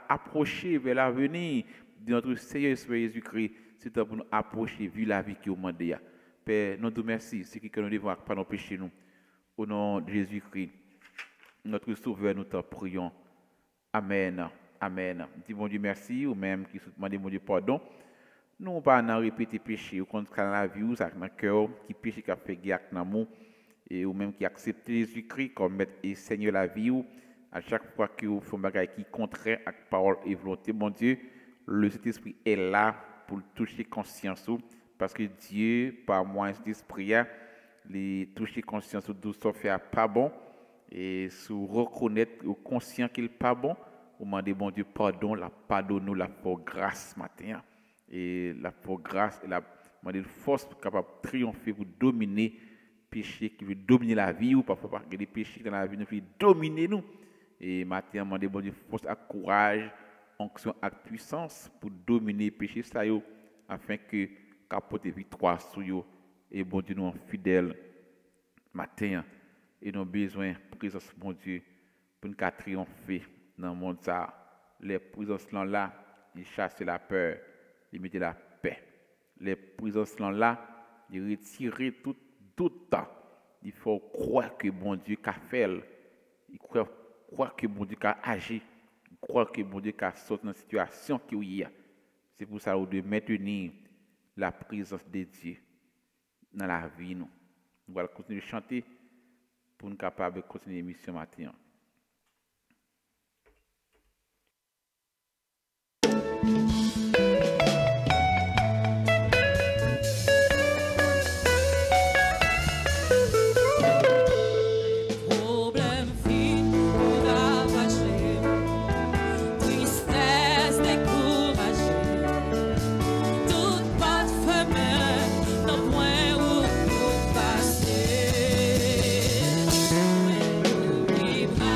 approcher vers l'avenir de notre Seigneur Jésus-Christ, c'est temps pour nous approcher, vu la vie qui est au monde. Père, nous te remercions, c'est que nous devons pas nos péchés, nous, au nom de Jésus-Christ, notre Sauveur, nous t'en prions. Amen. Amen. Dis bon Dieu merci, ou même qui demande mon Dieu pardon. Nous ne pas répéter péché, au contraire dans la vie, ou ça dans le cœur, qui péché, qui a fait guerre dans l'amour, et ou même qui accepte Jésus-Christ comme maître et Seigneur la vie, ou à chaque fois que vous faites un bagage qui est contraire à la parole et volonté, mon Dieu, le Saint-Esprit est là pour toucher conscience, parce que Dieu, par moyen de cet esprit, les toucher conscience de ce fait pas bon, et sous reconnaître ou conscient qu'il n'est pas bon, vous demandez, bon Dieu, pardon, la pardonne-nous, la pour grâce matin. Et la pour grâce, et la force capable de triompher pour dominer le péché qui veut dominer la vie, ou parfois parce que les péchés dans la vie nous veulent dominer nous. Et matin, demandez, bon Dieu, force à courage, onction à puissance pour dominer le péché, ça y est, afin que capote victoire sur eux. Et bon Dieu, nous sommes fidèles matin. Et nous avons besoin de présence, bon Dieu, pour nous triompher dans le monde. Les présences là, ils chassent la peur, ils mettent la paix. Les présences là, ils retirent tout temps. Il faut croire que bon Dieu a fait, il croire que bon Dieu a agi, il croire que bon Dieu a sorti dans la situation qu'il y a. C'est pour ça qu'on doit maintenir la présence de Dieu dans la vie. Nous allons continuer de chanter pour nous capables de continuer l'émission matin. Libre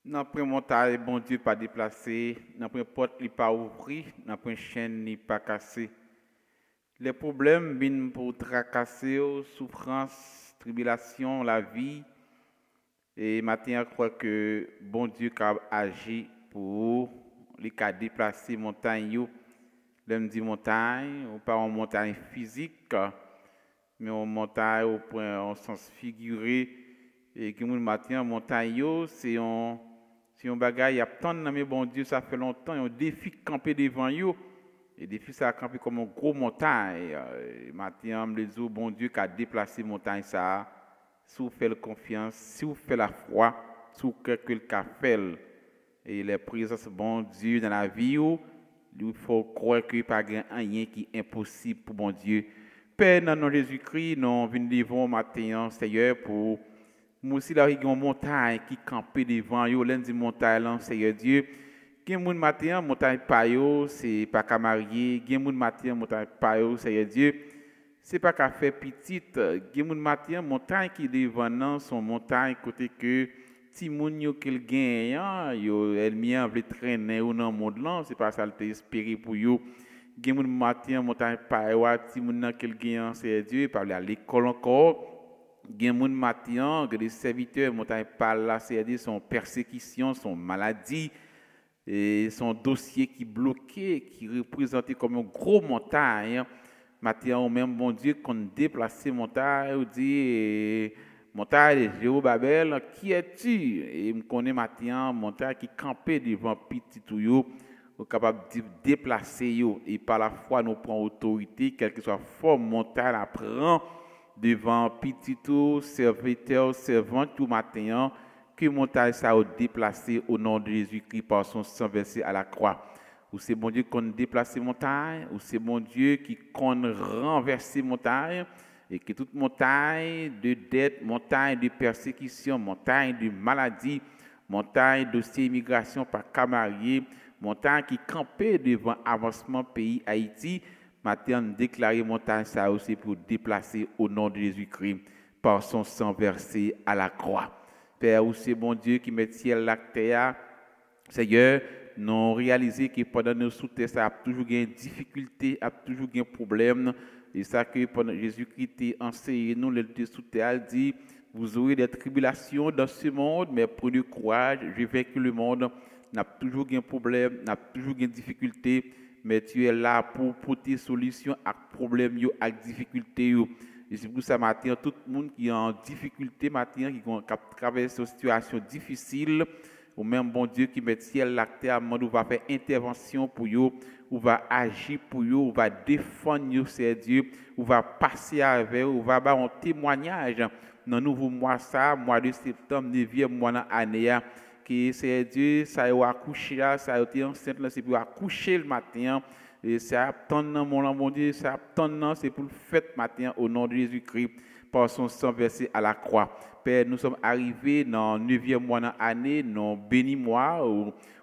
Notre montagne, bon Dieu, pas déplacé, notre porte n'est pas ouverte, notre chaîne n'est pas cassée. Les problèmes viennent pour tracasser, souffrance, tribulation, la vie. Et maintenant, je crois que bon Dieu a agi pour les cas déplacer montagne. L'homme dit montagne, ou pas en montagne physique, mais en montagne au point en sens figuré. Et que mon matin montagne, c'est un bagage, il y a tant de bon Dieu, ça fait longtemps, un défi camper devant vous. Et défi ça a campé comme une grosse montagne. Maintenant, les autres, bon Dieu, qui a déplacé montagne ça. Si vous faites confiance, si vous faites la foi, si vous faites le fait. Et les présences bon Dieu dans la vie, il faut croire qu'il n'y a pas rien qui est impossible pour bon Dieu. Père, dans nom de Jésus-Christ, nous venons devant matin, Seigneur, pour nous aussi, là, il y a une montagne qui campe devant vous, l'un dit montagne, Seigneur Dieu. Il y a une matin, montagne payo, c'est pas qu'à marier. Il y a une matin, montagne payo, Seigneur Dieu. C'est pas qu'à faire petite. Il y a une matin, montagne qui devant nous, son montagne côté que si moun yo qu'il gagne, yo elle mien veut traîner ou dans monde là, c'est pas ça le espérer pour yo. Il y a une matin, montagne payo, si moun qu'il gagne, Seigneur Dieu, parler à l'école encore. gen moun matin, des serviteurs montagne par la CRD son persécution, son maladie et son dossier qui bloqué, qui représenté comme une grosse montagne. Matin ou même bon Dieu qu'on déplacer montagne, ou dit montagne de Jérobabel, qui es-tu? Et me connaît matin montagne qui campait devant petit touyo, capable de déplacer yo et par la foi nous prend autorité, quelle que soit forme montagne apprend devant petit tout serviteur servant tout matin que montagne ça a déplacé au nom de Jésus-Christ par son sang versé à la croix. Ou c'est bon Dieu qu'on déplace montagne, ou c'est bon Dieu qui qu'on renverse montagne et que toute montagne de dette, montagne de persécution, montagne de maladie, montagne de immigration par camarié, montagne qui campait devant avancement pays Haïti. Matin, déclaré montagne ça aussi pour déplacer au nom de Jésus-Christ par son sang versé à la croix. Père, c'est bon Dieu qui met ciel la terre. Seigneur, nous avons réalisé que pendant nos sous-terres, ça a toujours eu des difficultés, a toujours eu des problèmes. Et ça que pendant Jésus-Christ a enseigné nous, le sous-terre, dit, vous aurez des tribulations dans ce monde, mais prenez courage, j'ai vaincu le monde. N'a toujours eu des problèmes, n'a toujours eu des difficultés. Mais tu es là pour porter solution à problème yo, à difficulté yo. Et c'est pour ça matin tout le monde qui est en difficulté matin qui traverse une situation difficile ou même bon Dieu qui met ciel la terre nous va faire intervention pour yo, ou va agir pour yo, ou va défendre yo c'est Dieu, ou va passer avec ou va avoir un témoignage dans nouveau mois ça mois de septembre 9e mois dans année que c'est Dieu, ça a accouché, ça a été enceinte, c'est pour accoucher le matin, et ça attend mon Dieu, ça attend, c'est pour le fait matin au nom de Jésus-Christ, par son sang versé à la croix. Père, nous sommes arrivés dans le 9e mois de l'année, dans béni mois,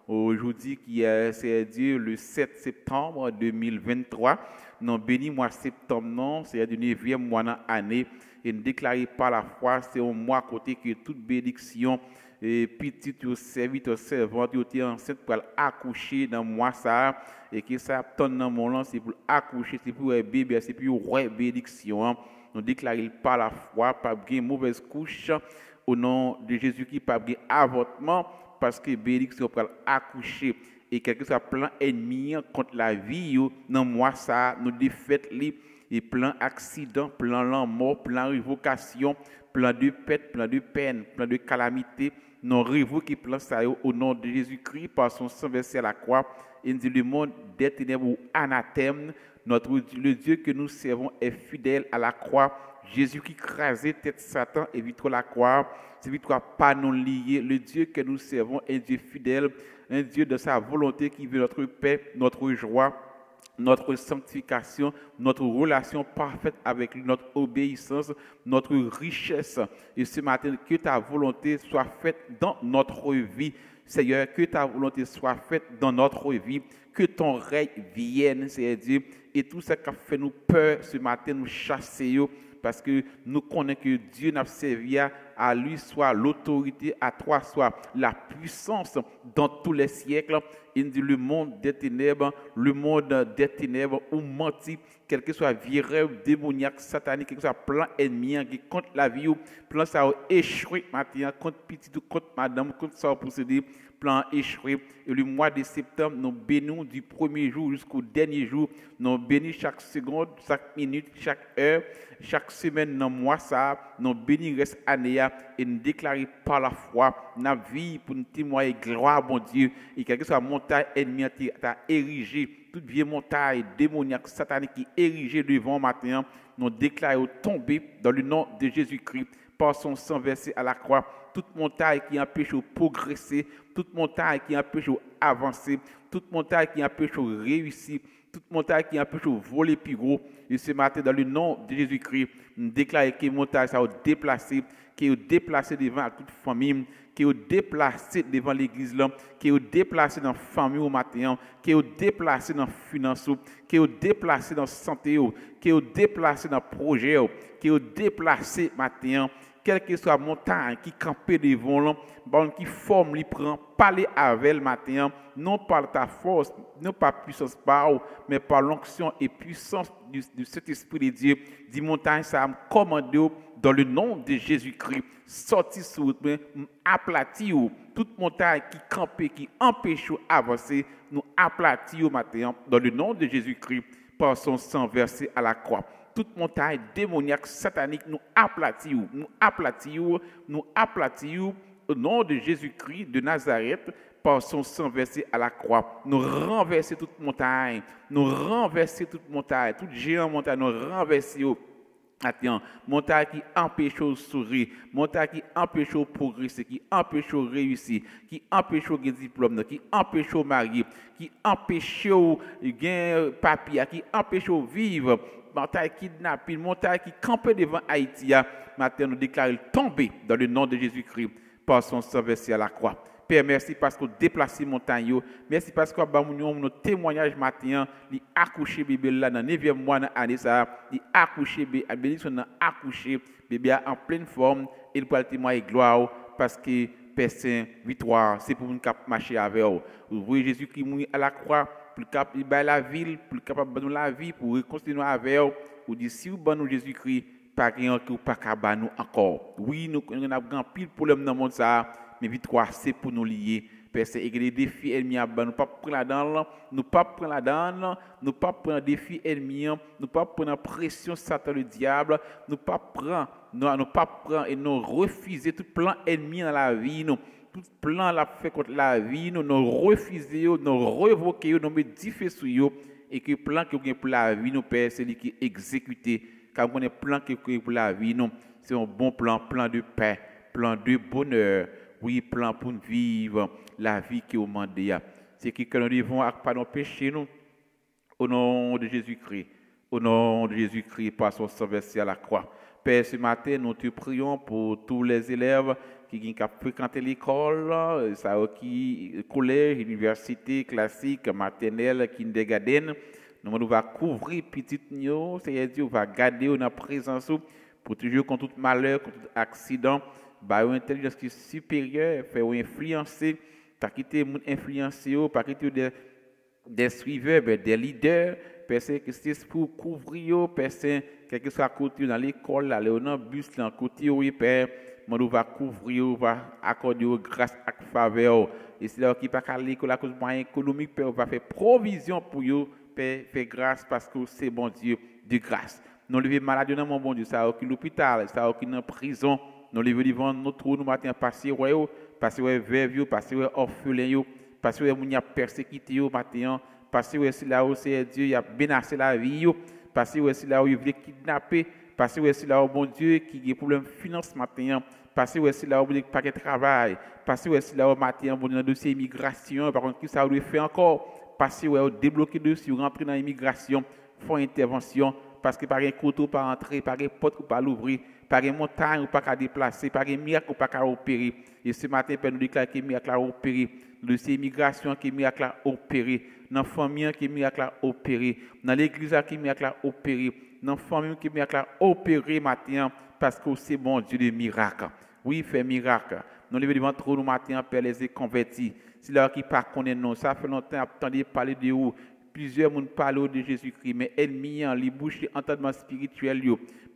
aujourd'hui qui est, c'est Dieu, le 7 septembre 2023, dans béni mois septembre, c'est le 9e mois de l'année, et nous déclarons par la foi, c'est au mois côté que toute bénédiction, et petit serviteur servant qui était enceinte pour accoucher dans moi ça et qui ça attend dans mon nom c'est pour accoucher c'est pour un bébé c'est pour une bénédiction nous déclarons par la foi pas de mauvaise couche au nom de Jésus-Christ pas de avortement parce que bénédiction pour accoucher et quelque soit plan ennemi contre la vie dans moi ça nous défaite li et plan accident plan mort plan révocation plan de perte plan de peine plan de calamité non révoqué plan ça au nom de Jésus-Christ par son sang versé à la croix et dit le monde des ténèbres ou anathème le Dieu que nous servons est fidèle à la croix Jésus qui crasait tête Satan et victoire la croix c'est victoire pas non liée le Dieu que nous servons est Dieu fidèle un Dieu de sa volonté qui veut notre paix notre joie notre sanctification, notre relation parfaite avec lui, notre obéissance, notre richesse. Et ce matin, que ta volonté soit faite dans notre vie. Seigneur, que ta volonté soit faite dans notre vie. Que ton règne vienne, Seigneur Dieu. Et tout ce qui a fait nous peur ce matin, nous chasser, parce que nous connaissons que Dieu n'a servi à lui soit l'autorité, à toi soit la puissance dans tous les siècles. Il dit le monde des ténèbres, ou menti, quel que soit viré, démoniaque, satanique, quel que soit plan ennemi qui contre la vie, plan ça a échoué maintenant, contre petit ou contre madame, contre ça a procédé, plan échoué. Et le mois de septembre, nous bénissons du premier jour jusqu'au dernier jour, nous bénissons chaque seconde, chaque minute, chaque heure, chaque semaine dans le mois ça, nous bénissons reste année et nous déclarons par la foi, nous vie pour nous témoigner gloire à bon Dieu et quel que soit montagne ennemie qui a érigé, toute vieille montagne démoniaque, satanique qui est érigée devant matin, nous déclarons tomber dans le nom de Jésus-Christ par son sang versé à la croix. Toute montagne qui empêche de progresser, toute montagne qui empêche d'avancer, toute montagne qui empêche de réussir, toute montagne qui empêche de voler plus gros. Et ce matin, dans le nom de Jésus-Christ, nous déclarons que les montagnes sont déplacées, qui est déplacé devant toute famille, qui est déplacé devant l'église, qui est déplacé dans la famille au matin, qui est déplacé dans la finance, qui est déplacé dans la santé, qui est déplacé dans le projet, qui est déplacé matin, quelle que soit la montagne qui campait devant l'homme, bon, qui forme, lui prend, parler avec le matin, non par ta force, non par puissance par, mais par l'onction et puissance du Saint-Esprit de Dieu, dit montagne, ça me commande dans le nom de Jésus-Christ, sorti sur aplati toute montagne qui campait, qui empêche d'avancer, nous aplati au matin, dans le nom de Jésus-Christ, par son sang versé à la croix. Toute montagne démoniaque, satanique, nous aplatit, au nom de Jésus-Christ de Nazareth, par son sang versé à la croix. Nous renverser toute montagne, toute géant montagne, nous renverser. Attends, montagne qui empêche de sourire, montagne qui empêche de progresser, qui empêche de réussir, qui empêche de gagner diplôme, qui empêche de marier, qui empêche de gagner papier, qui empêche de vivre, montagne kidnapping, montagne qui campe devant Haïti. Maintenant, nous déclarons tomber dans le nom de Jésus-Christ par son sang versé à la croix. Père, merci parce que vous déplacez montagne. Merci parce que vous avez témoignage matin, vous accouché bébé là dans le 9e mois de l'année, vous accouché bébé, accouché bébé en pleine forme, et il peut témoigner gloire parce que Père Saint, victoire, c'est pour nous marcher avec vous. Vous voyez Jésus qui mourit à la croix, pour capable de la ville, pour capable de la vie, pour continuer avec vous. Vous dites, si vous avez Jésus-Christ, pas rien que vous pas capable nous encore. Oui, nous avons grand pile problème dans le monde ça. Mais victoire, c'est pour nous lier. Parce que les défis ennemis, nous ne pas prendre là-dedans, nous pas prendre là-dedans, nous pas prendre défis ennemis, nous pas prendre pression Satan le diable, nous pas prendre et nous refuser tout plan ennemi dans la vie, nous tout plan la fait contre la vie, nous refuser, nous révoquer, nous mettre diffé sur eux et que plan que vous pour la vie, nous Père, c'est lui qui exécuté. Car on est plan que pour la vie, nous c'est un bon plan, plan de paix, plan de bonheur. Oui, plan pour vivre la vie qui est au monde. C'est que nous devons pas nos péchés, nous, au nom de Jésus-Christ. Au nom de Jésus-Christ, par son sang versé à la croix. Père, ce matin, nous te prions pour tous les élèves qui ont fréquenté l'école, collège, université, classique, maternelle, kindergarten. Nous allons couvrir petit nous, c'est-à-dire, on va garder notre présence pour toujours contre tout malheur, contre tout accident. Bah, une intelligence qui est supérieure, fait influencer, pas quitter les influencer, pas quitter des suiveurs, des leaders, personne que c'est pour couvrir, personne quel que soit côté dans l'école, là, dans le bus, dans côté oui, père, on va couvrir, va accorder grâce et faveur. Et c'est là qui pas à l'école à cause de moyens économiques, père, va faire provision pour eux, père, fait grâce parce que c'est bon Dieu de grâce. Nous lever malade dans mon bon Dieu, ça qui l'hôpital, ça qui dans prison. Nous les devant notre trou nous matin passer ouais passer ouais veuve passer ouais orphelin passer ouais moun y a persécuté matin passer ouais si là où c'est Dieu y a menacé la vie passer ouais si là où il veut kidnapper passer ouais si là où bon Dieu qui a problème finance matin passer ouais si là où il pas de travail passer ouais si là où matin bon dans dossier immigration par contre qui ça doit faire encore passer ouais débloquer dessus rentrer dans l'immigration font intervention parce que par un couteau pas entrer par une porte ou pas l'ouvrir par une montagne ou pas qu'à déplacer, par un miracle ou pas qu'à opérer. Et ce matin, Père nous déclare que miracle a opéré. Le immigration qui miracle a opéré. Dans la famille qui miracle a opéré. Dans l'église qui miracle a opéré. Dans la famille qui miracle a opéré matin parce que c'est bon Dieu de miracle. Oui, fait miracle. Nous levons devant trop nous matin, Père les convertis. C'est là qui pas connaît non. Ça fait longtemps attendez parler de où. Plusieurs monde parlent de Jésus-Christ, mais ennemis en les bouches entendement spirituel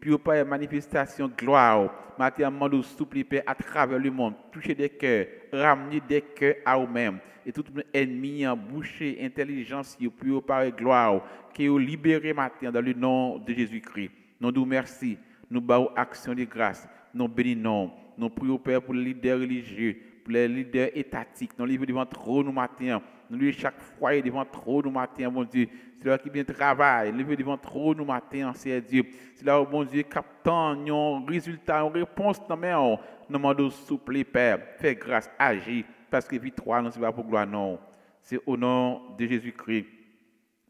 puis pas manifestation gloire. Maintenant, demande souple Père à travers le monde, toucher des cœurs, ramener des cœurs à eux-mêmes. Et tout ennemi en boucher intelligence puis par gloire qui est libéré maintenant dans le nom de Jésus-Christ. Nous nous merci, nous baillons action de grâce, nous bénissons, nous prions Père pour les leaders religieux, pour les leaders étatiques, nous livres devant trop nous matin. Nous lui chaque foyer devant trop nous matin, mon Dieu. C'est là qui bien travaille. Nous devant trop nous matin, c'est Dieu. C'est là où, mon Dieu, captant un résultat, une réponse dans mes mains. Nous demandons souple, Père. Fais grâce, agis. Parce que victoire, non, c'est pas pour gloire, non. C'est au nom de Jésus-Christ.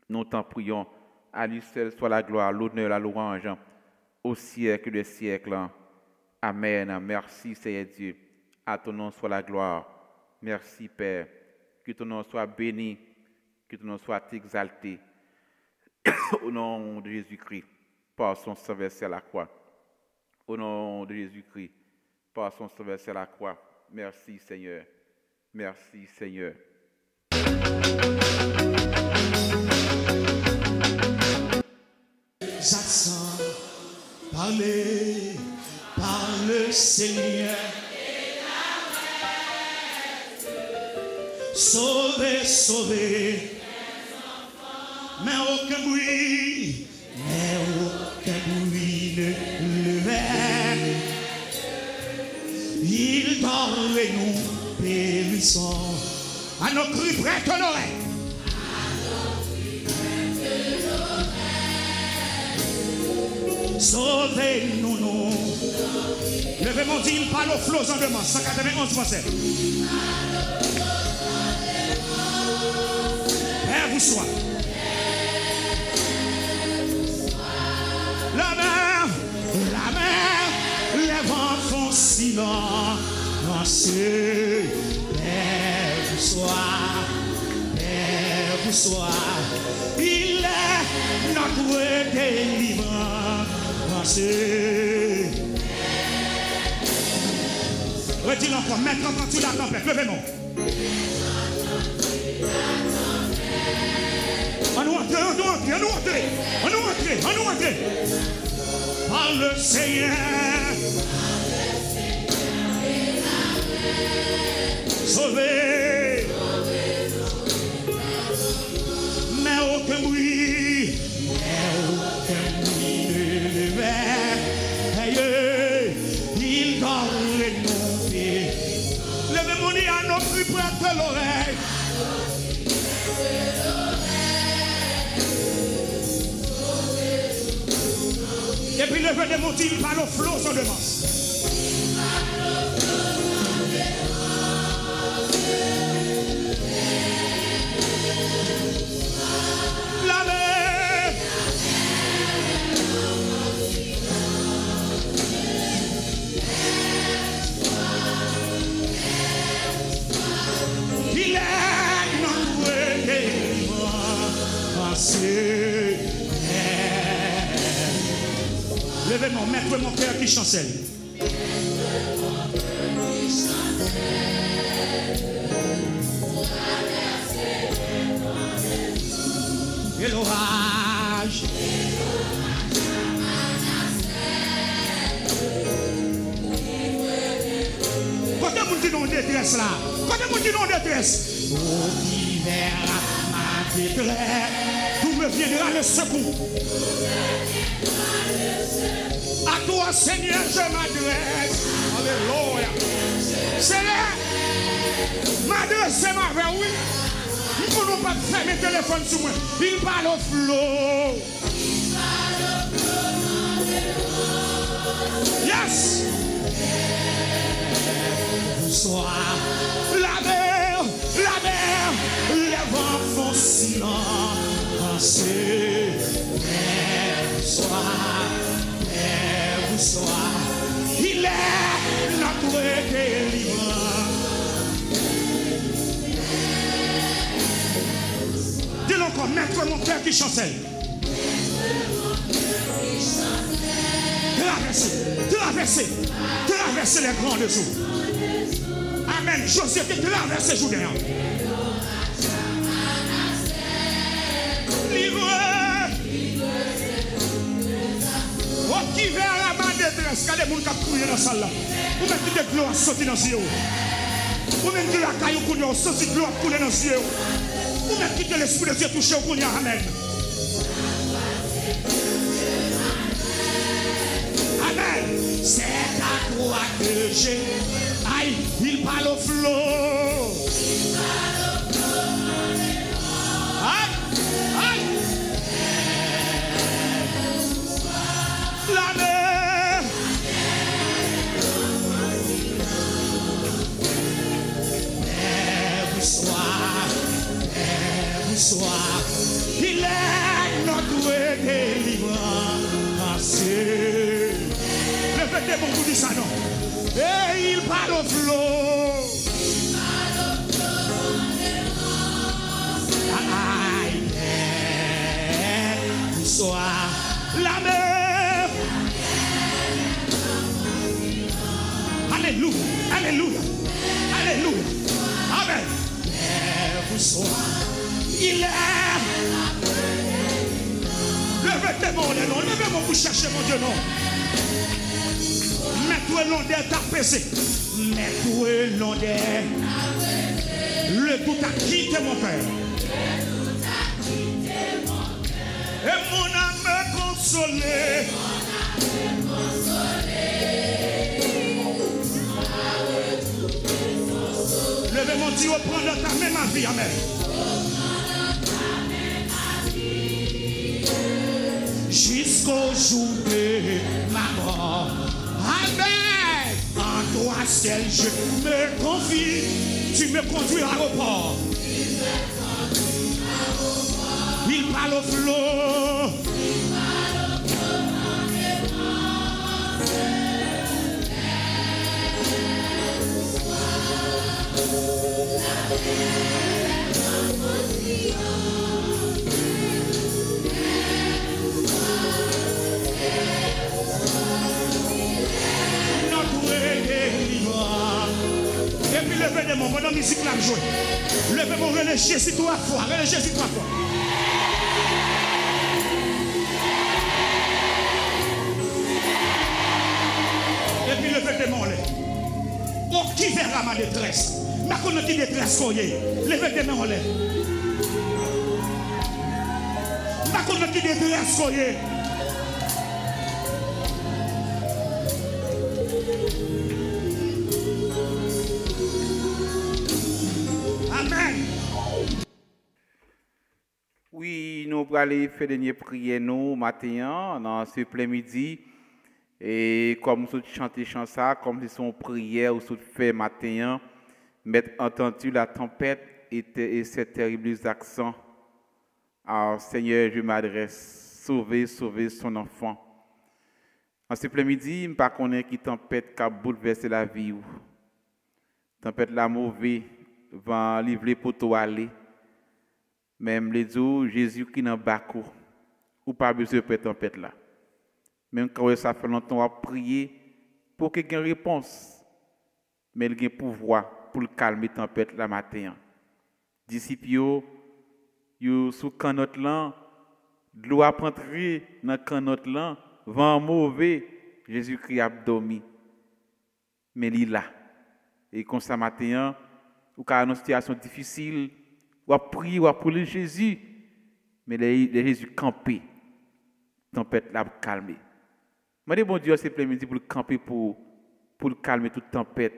Nous t'en prions. À lui seul soit la gloire, l'honneur, la louange. Au siècle des siècles. Amen. Merci, Seigneur Dieu. À ton nom soit la gloire. Merci, Père. Que ton nom soit béni, que ton nom soit exalté. Au nom de Jésus-Christ, par son sang versé à la croix. Au nom de Jésus-Christ, par son sauveur sur la croix. Merci Seigneur. Merci Seigneur. J'attends parler par le Seigneur. Sauver, sauver. Mais aucun bruit ne le fait. Il dort et nous périssons. À nos cris prête l'oreille. Sauvez-nous, nous. Levez mon dit, il parle aux flots en demande. 191 français. Père vous soit. La mer, les vents font silence. Père vous soit. Il est notre délivrance. Redis encore, maintenant quand tu la tempête, levez-moi. On nous entre. Par le Seigneur. Sauvé. Mais aucun bruit. Il dort les noms. Levez mon nez à nos plus près de l'oreille. Et puis levez des mots, il parle au flot sans demande. La mer. Il est notre délivrance. Levez mon maître, mon cœur qui chancelle. Et l'orage. Quand vous dites non détresse là, quand vous dites non détresse, au hiver ma détresse, d'où me viendra le secours. À toi, Seigneur, je m'adresse. Alléluia. Seigneur, m'adresse ma vers oui. Il ne faut pas fermer le téléphone sur moi. Il parle au flot. Yes. Soir, la mer, les vents font silence. Soir, il est notre délivrance. Dis-le encore, maître mon cœur qui chancelle. Traverser les grandes eaux. Amen. José qui traverse Jourdain. Qui vers la main détresse, quand les gens qui crient dans la salle là, vous mettez des gloires sortir dans le ciel. Vous mettez la caillou pour nous sortir de gloire couler dans le ciel. Vous mettez l'esprit de Dieu toucher au Kounia. Amen. Amen. C'est à toi que j'ai. Aïe, il parle au flot. La mer. Père vous soit. Il est notre délivrance. Répétez pour vous dire ça, non? Et il parle au flot. Aïe, Père vous soit. La mer. Alléluia. Alléluia. Amen. Vous soyez. Il est. Levez tes mains, non. Levez mon bouche, cherchez mon Dieu, non. Mets-toi l'on d'être apaisé. Mets-toi l'on d'être. Le tout a quitté mon cœur. Et mon âme consolée. Levez mon Dieu, prends ta main, ma vie, amen. Jusqu'au jour de ma mort. Amen. En toi seul je me confie. Tu me conduis à l'aéroport. Il parle au flot. Et puis levez des mots, pendant la musique là jouer. Levez mon relais Jésus 3 fois, relais Jésus 3 fois. Et puis levez des mots là. Oh, qui verra ma détresse? Ma connaît qui détresse qu'on y est. Levez des mots là. Ma connaît qui détresse qu'on y est. Oui, nous allons aller faire une prière nous matin dans ce plein-midi. Et comme nous chantons ça, comme si son prière ou son fait matin, mettre entendu la tempête et ces terribles accents. Alors Seigneur, je m'adresse, sauver son enfant. En ce plein-midi, je ne sais pas qui tempête qui a bouleversé la vie. Tempête la mauvaise va livrer pour toi aller. Même les jours, Jésus qui n'a pas ou pas besoin de tempête là. Même quand ça fait longtemps à prier pour qu'il y ait une réponse, mais il y a un pouvoir pour calmer la tempête la matin. Disciples, yo sous canot là, de l'eau a rentré dans canot là, vent mauvais, Jésus-Christ a dormi. Mais il est là. Et comme ça matin, ou quand une situation difficile, ou à prier, ou à prier Jésus, mais les Jésus campé, tempête l'a calmé. Je dis bon Dieu, c'est plein-midi pour camper, pour calmer toute tempête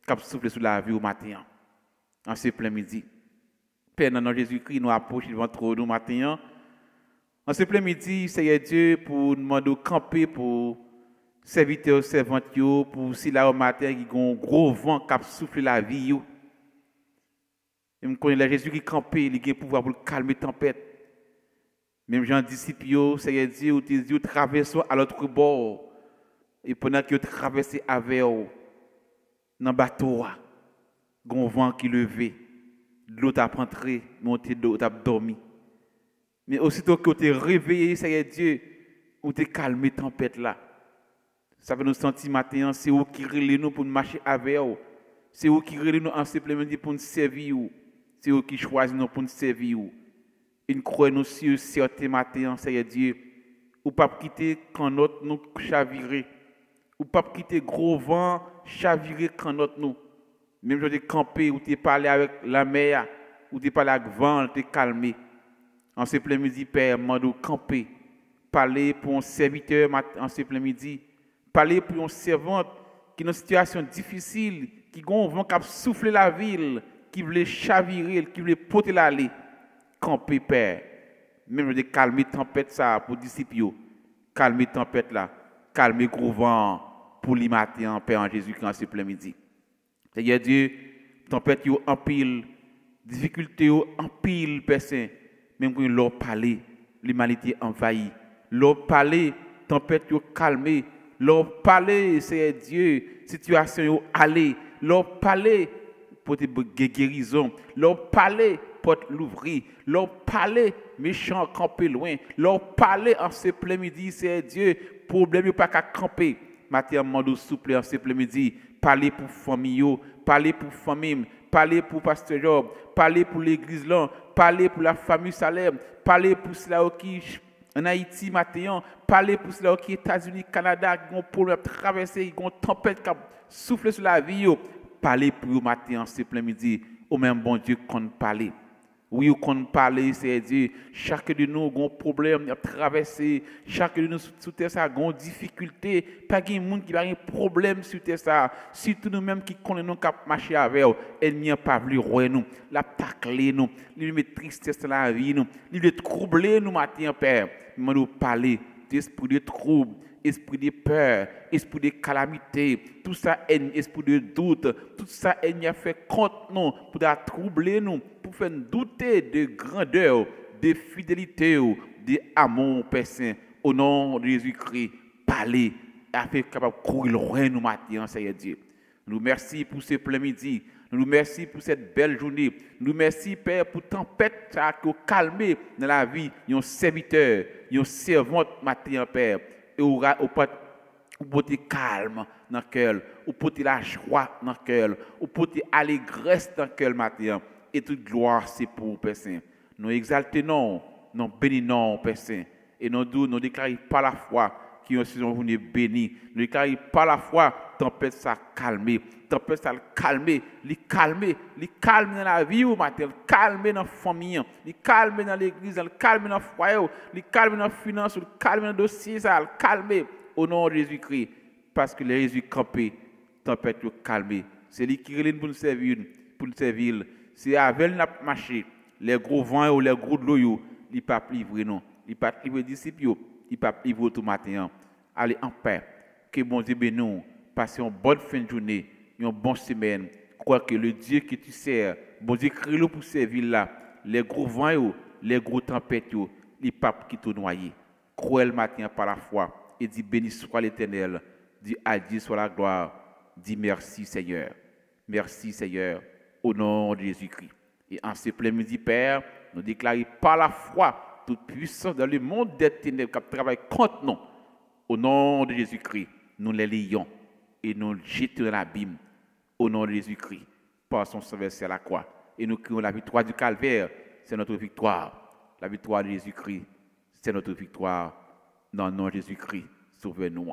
qui souffle sur la vie au matin. En ce plein-midi. Père, dans Jésus-Christ, nous approche devant trop nous matin. En ce plein-midi, Seigneur Dieu, pour nous demander de camper, pour serviteurs, servantes, pour si là au matin, il y a un gros vent qui souffle la vie. Et je connais Jésus qui campe, il a le pouvoir pour calmer la tempête. Même Jean disciples, Seigneur Dieu, tu dis, traversons à l'autre bord. Et pendant que tu traversez avec eux, dans le bateau, il y a un vent qui levé. L'eau t'a rentré, monté d'eau, t'a dormi. Mais aussitôt que tu es réveillé, Seigneur Dieu, ou tu calmé la tempête là. Ça veut nous sentir matin, c'est vous qui relève nous pour marcher avec eux. C'est vous qui relève nous en simplement pour nous servir. C'est vous qui choisissez nous pour nous servir. Et nous croyons sur certains matins, Seigneur Dieu, ou pas quitter quand notre nous chavirer. Ou pas quitter gros vent chavirer quand notre nous. Même si tu es campé, ou tu parlé avec la mer, ou tu parlé avec le vent, tu es calmé. En ce plein-midi, Père, mando camper. Parler pour un serviteur en ce plein-midi. Parler pour une servante qui est dans une situation difficile, qui a un vent qui a soufflé la ville, qui voulait chavirer, qui voulait porter l'aller. Camper, Père. Même de calmer la tempête ça pour les disciples. Calmer la tempête là. Calmer le gros vent pour les matins, Père, en Jésus-Christ, en ce plein-midi. Seigneur Dieu, tempête en pile, difficulté en pile, Père Saint. Même quand l'eau parle, l'humanité envahie. L'eau parle, tempête calmée. L'eau parle, Seigneur Dieu, situation allée. L'eau parle pour te guérison. L'eau parle pour l'ouvrir. L'eau parle, méchant camper loin. L'eau parle en ce plein midi, Seigneur Dieu, problème pas qu'à camper. Matin, mando souple en ce plein midi. parler pour famille, parler pour famille, parler pour pasteur Job, parler pour l'église là, parler pour la famille Salem, parler pour cela qui en Haïti matin, parler pour cela qui États-Unis, Canada, qui ont problème traverser, qui ont tempête qui souffle sur la vie, parler pour eux matin, ce plein midi, au même bon Dieu qu'on parle. Oui, qu'on parle, c'est Dieu. Chacun de nous a un problème à traverser. Chacun de nous sur terre ça a une difficulté. Pas de monde qui a un problème sur terre ça. Surtout nous-mêmes qui connaissons cap marcher avec eux. Ennemi n'a pas voulu roi nous, l'a tacler nous, il met tristesse dans la vie nous, il veut troubler nous matin Père. Nous parler d'esprit de trouble, esprit de peur, esprit de calamité, tout ça esprit de doute, tout ça a fait contre nous pour troubler nous, pour faire douter de grandeur, de fidélité, de amour Père Saint. Au nom de Jésus-Christ, parler, afin capable de courir loin nous matin, Seigneur Dieu. Nous merci pour ce plein midi. Nous merci pour cette belle journée. Nous merci, Père, pour tempête qui a calmé dans la vie un serviteur, une servante matin, Père. Et au porter calme dans le cœur, au porter la joie dans le cœur, au porter allégresse dans le cœur matin. Et toute gloire, c'est pour Père Saint. Nous exaltons, nous bénissons, Père Saint. Et nous déclarons par la foi qui ont saison journée bénie. Nous déclarons par la foi, tempête ça calmer, tempête ça calmer, li calmer dans la vie au matin, calmer dans la famille, li calmer dans l'église, li calmer dans le foyer, li calmer dans la finance, li calmer dans le dossier, ça calmer au nom de Jésus-Christ. Parce que le Jésus campé, tempête calmer. C'est lui qui relève pour nous servir, c'est avec nous marcher. Les gros vents ou les gros de l'eau, ils ne peuvent pas livrer non. Ils ne peuvent pas livrer les disciples, ils ne peuvent pas livrer tout matin. Allez en paix. Que bon Dieu bénisse nous. Passez une bonne fin de journée, une bonne semaine. Crois que le Dieu que tu sers, bon Dieu crée-le pour servir là. Les gros vents, les gros tempêtes, les papes qui te noyent. Crois le matin par la foi et dis béni soit l'Éternel. Dis adieu soit la gloire. Dis merci Seigneur. Merci Seigneur. Au nom de Jésus-Christ. Et en ce plein midi, Père, nous déclarons par la foi toute puissance dans le monde des ténèbres qui travaille contre nous. Au nom de Jésus-Christ, nous les lions et nous jetons dans l'abîme. Au nom de Jésus-Christ, par son sang versé à la croix. Et nous crions la victoire du calvaire, c'est notre victoire. La victoire de Jésus-Christ, c'est notre victoire. Dans le nom de Jésus-Christ, sauvez-nous.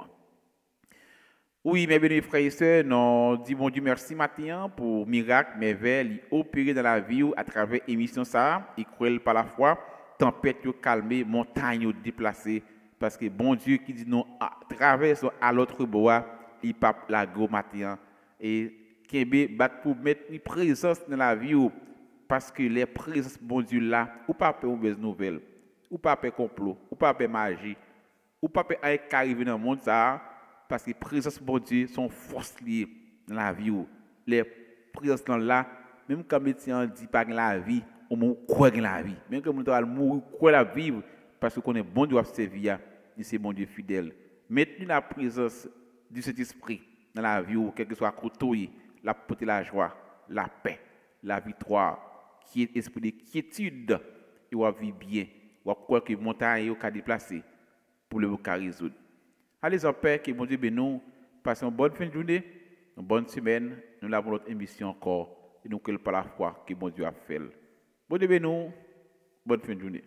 Oui, mes bénis frères et sœurs, nous disons Dieu merci matin pour miracle, merveille, opérer dans la vie à travers l'émission ça, et croire par la foi, tempête calmée, montagne déplacée, parce que bon Dieu qui dit nous traverse à l'autre bois, il pape la go matin et qui pour mettre une présence dans la vie, parce que les présences bon Dieu là, ou pas une mauvaise nouvelle, ou pas un complot, ou pas une magie, ou pas arriver dans le monde ça. Parce que les présences de bon Dieu sont forces liées dans la vie. Les présences là, même quand médecin dit pas que la vie, on croit dans la vie. Même quand on doit mourir, croit la vivre, parce qu'on est bon Dieu à servir, et c'est bon Dieu fidèle. Maintenez la présence du Saint-Esprit dans la vie, quel que soit côté, la porter la joie, la paix, la victoire, qui est esprit de quiétude, et on va vivre bien, on va croire que montagne est déplacée pour le résoudre. Allez en paix, que bon Dieu bénisse. Passez une bonne fin de journée, une bonne semaine. Nous avons notre émission encore. Et nous, par la foi que bon Dieu a fait. Bon Dieu bénisse. Bonne fin de journée.